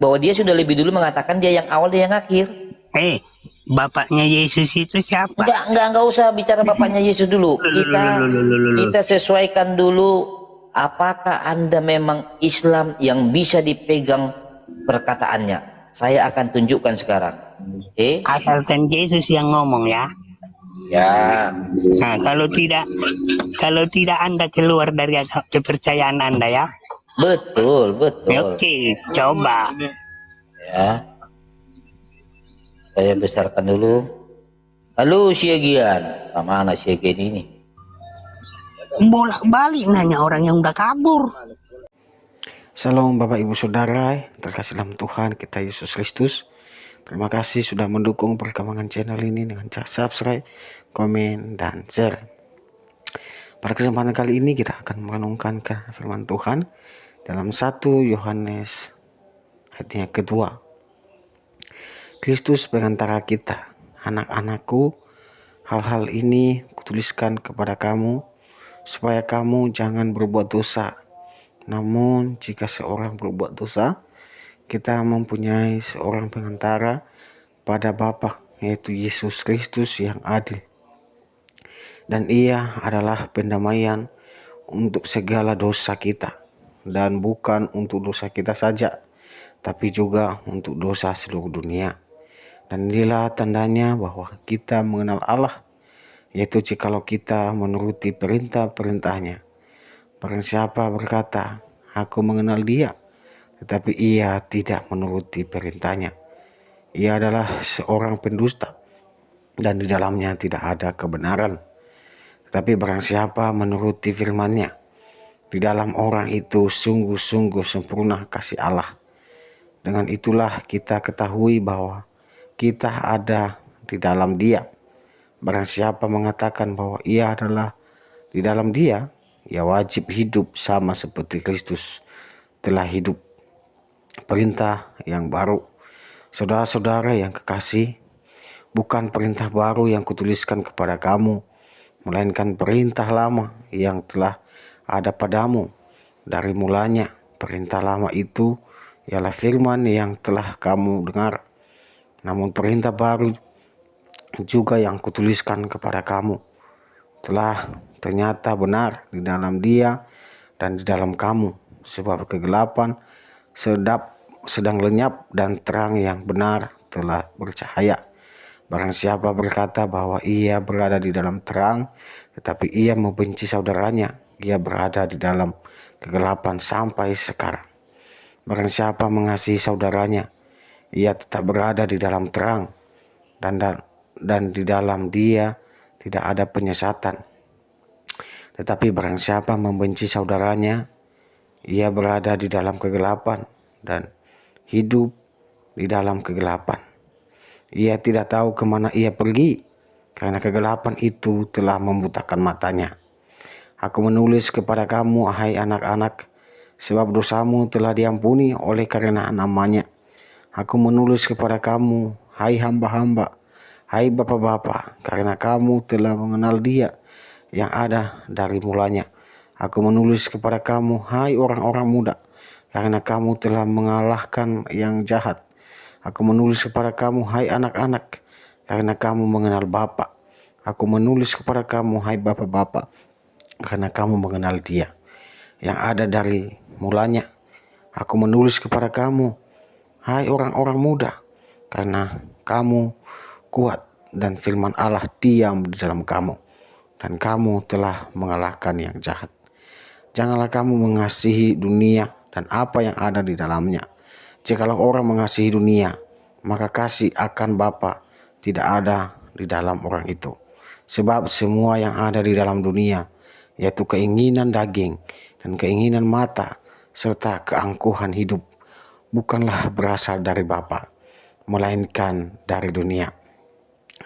bahwa dia sudah lebih dulu mengatakan dia yang awal dia yang akhir. Bapaknya Yesus itu siapa? Enggak usah bicara bapaknya Yesus dulu. Kita sesuaikan dulu apakah Anda memang Islam yang bisa dipegang perkataannya. Saya akan tunjukkan sekarang. Asalkan Yesus yang ngomong ya. Ya. Nah, kalau tidak Anda keluar dari kepercayaan Anda ya. Betul. Oke, coba. Ya. Saya besarkan dulu. Halo Syegian. Mana Syegian ini? Bolak-balik nanya orang yang udah kabur. Shalom Bapak Ibu Saudara, terkasih dalam Tuhan kita Yesus Kristus. Terima kasih sudah mendukung perkembangan channel ini dengan cara subscribe, komen, dan share. Pada kesempatan kali ini kita akan merenungkan ke firman Tuhan dalam 1 Yohanes ayatnya kedua. Kristus perantara kita, anak-anakku, hal-hal ini kutuliskan kepada kamu supaya kamu jangan berbuat dosa. Namun jika seorang berbuat dosa, kita mempunyai seorang pengantara pada Bapa, yaitu Yesus Kristus yang adil. Dan ia adalah pendamaian untuk segala dosa kita, dan bukan untuk dosa kita saja, tapi juga untuk dosa seluruh dunia. Dan inilah tandanya bahwa kita mengenal Allah, yaitu jikalau kita menuruti perintah-perintahnya. Barang siapa berkata, aku mengenal dia, tetapi ia tidak menuruti perintahnya, ia adalah seorang pendusta, dan di dalamnya tidak ada kebenaran. Tetapi barang siapa menuruti firman-Nya, di dalam orang itu sungguh-sungguh sempurna kasih Allah. Dengan itulah kita ketahui bahwa kita ada di dalam Dia. Barang siapa mengatakan bahwa ia adalah di dalam Dia, ia wajib hidup sama seperti Kristus telah hidup. Perintah yang baru, saudara-saudara yang kekasih, bukan perintah baru yang kutuliskan kepada kamu, melainkan perintah lama yang telah ada padamu dari mulanya. Perintah lama itu ialah firman yang telah kamu dengar. Namun perintah baru juga yang kutuliskan kepada kamu telah ternyata benar di dalam Dia dan di dalam kamu, sebab kegelapan sedang lenyap dan terang yang benar telah bercahaya. Barang siapa berkata bahwa ia berada di dalam terang, tetapi ia membenci saudaranya, ia berada di dalam kegelapan sampai sekarang. Barang siapa mengasihi saudaranya, ia tetap berada di dalam terang, dan di dalam dia tidak ada penyesatan. Tetapi barang siapa membenci saudaranya, ia berada di dalam kegelapan dan hidup di dalam kegelapan. Ia tidak tahu kemana ia pergi, karena kegelapan itu telah membutakan matanya. Aku menulis kepada kamu, hai anak-anak, sebab dosamu telah diampuni oleh karena namanya. Aku menulis kepada kamu, hai hamba-hamba, hai bapak-bapak, karena kamu telah mengenal Dia yang ada dari mulanya. Aku menulis kepada kamu, hai orang-orang muda, karena kamu telah mengalahkan yang jahat. Aku menulis kepada kamu, hai anak-anak, karena kamu mengenal Bapa. Aku menulis kepada kamu, hai bapak-bapak, karena kamu mengenal Dia yang ada dari mulanya. Aku menulis kepada kamu, hai orang-orang muda, karena kamu kuat dan firman Allah diam di dalam kamu, dan kamu telah mengalahkan yang jahat. Janganlah kamu mengasihi dunia dan apa yang ada di dalamnya. Jikalau orang mengasihi dunia, maka kasih akan Bapa tidak ada di dalam orang itu. Sebab semua yang ada di dalam dunia, yaitu keinginan daging dan keinginan mata, serta keangkuhan hidup, bukanlah berasal dari Bapa, melainkan dari dunia.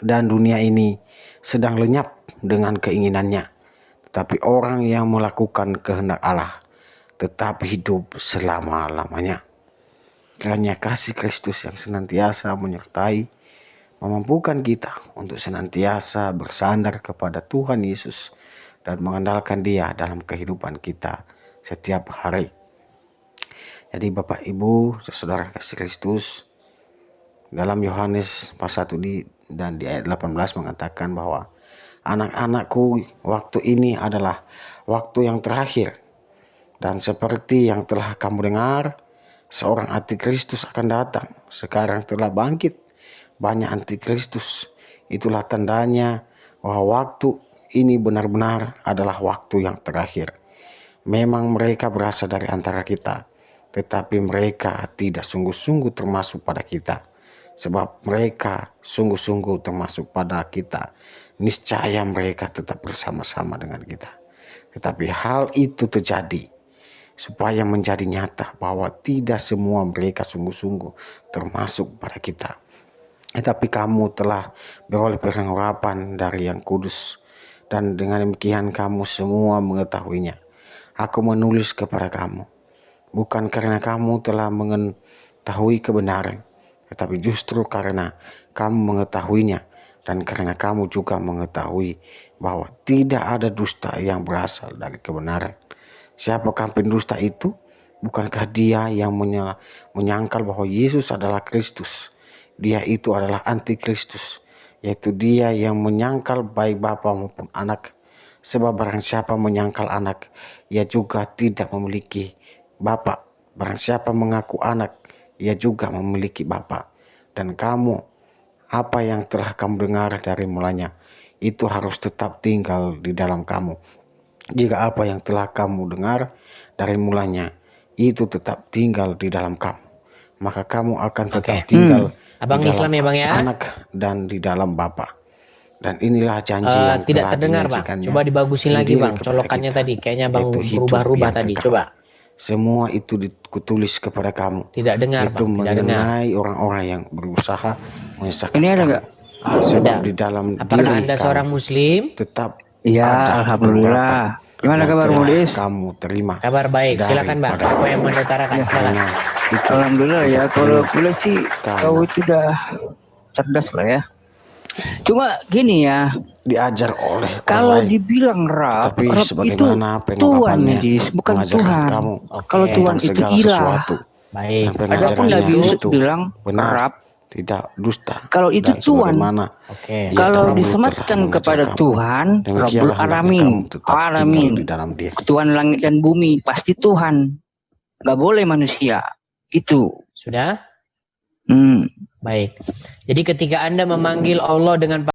Dan dunia ini sedang lenyap dengan keinginannya. Tetapi orang yang melakukan kehendak Allah tetap hidup selama-lamanya. Kiranya kasih Kristus yang senantiasa menyertai, memampukan kita untuk senantiasa bersandar kepada Tuhan Yesus dan mengandalkan Dia dalam kehidupan kita setiap hari. Jadi Bapak Ibu, saudara kasih Kristus, dalam Yohanes pasal 1 dan di ayat 18 mengatakan bahwa anak-anakku, waktu ini adalah waktu yang terakhir. Dan seperti yang telah kamu dengar, seorang antikristus akan datang. Sekarang telah bangkit banyak antikristus. Itulah tandanya bahwa waktu ini benar-benar adalah waktu yang terakhir. Memang mereka berasal dari antara kita, tetapi mereka tidak sungguh-sungguh termasuk pada kita. Sebab mereka sungguh-sungguh termasuk pada kita, niscaya mereka tetap bersama-sama dengan kita. Tetapi hal itu terjadi supaya menjadi nyata bahwa tidak semua mereka sungguh-sungguh termasuk pada kita. Tetapi kamu telah beroleh pengharapan dari Yang Kudus, dan dengan demikian kamu semua mengetahuinya. Aku menulis kepada kamu, bukan karena kamu telah mengetahui kebenaran, tetapi justru karena kamu mengetahuinya, dan karena kamu juga mengetahui bahwa tidak ada dusta yang berasal dari kebenaran. Siapakah pendusta itu? Bukankah dia yang menyangkal bahwa Yesus adalah Kristus? Dia itu adalah antikristus, yaitu dia yang menyangkal baik Bapa maupun Anak. Sebab barang siapa menyangkal Anak, ia juga tidak memiliki Bapa. Barang siapa mengaku Anak, ia juga memiliki Bapa. Dan kamu, apa yang telah kamu dengar dari mulanya, itu harus tetap tinggal di dalam kamu. Jika apa yang telah kamu dengar dari mulanya itu tetap tinggal di dalam kamu, maka kamu akan tetap tinggal Abang di dalam Islam ya Bang ya? Anak dan di dalam Bapa. Dan inilah janji yang Tidak telah terdengar Bang. dijanjikannya Coba dibagusin lagi sendiri Bang. kepada Colokannya kita, tadi kayaknya Bang yaitu hidup berubah-ubah yang tadi. kekal. Coba. Semua itu ditulis kepada kamu. Tidak dengar Itu Bang. Tidak dengar. mengenai orang-orang yang berusaha menyesatkan Ini ada kamu. nggak? Sebab Ada. di dalam Apakah diri Anda kamu seorang Muslim? tetap Iya, ada alhamdulillah. Gimana yang kabar telah Mudis? kamu terima Kabar baik. Silakan Bang. daripada Apa yang mau diutarakan? Ya. Silakan. karena itu Alhamdulillah ya. tidak Kalau perlu boleh sih, Karena- kau itu udah cerdas lah ya. Cuma gini ya, diajar oleh orang kalau lain. dibilang Rab Tapi itu sebagaimana Tuhan pengungkapannya Medis, bukan mengajarkan Tuhan. kamu Kalau Tuhan tentang itu segala ilah. sesuatu. Baik. Dan Adapun pengajarannya Nabi Yusuf itu bilang benar. Rab tidak dusta. Kalau itu Dan Tuhan, sebagaimana Oke. ia kalau dahulu disematkan telah kepada mengajar kamu, Tuhan, Rabbul demikianlah hendaknya Alamin, kamu tetap tinggal Alamin, di dalam Dia. Tuhan langit dan bumi, pasti Tuhan. Gak boleh manusia. Itu. Sudah? Hmm. Baik. Jadi ketika Anda memanggil Allah dengan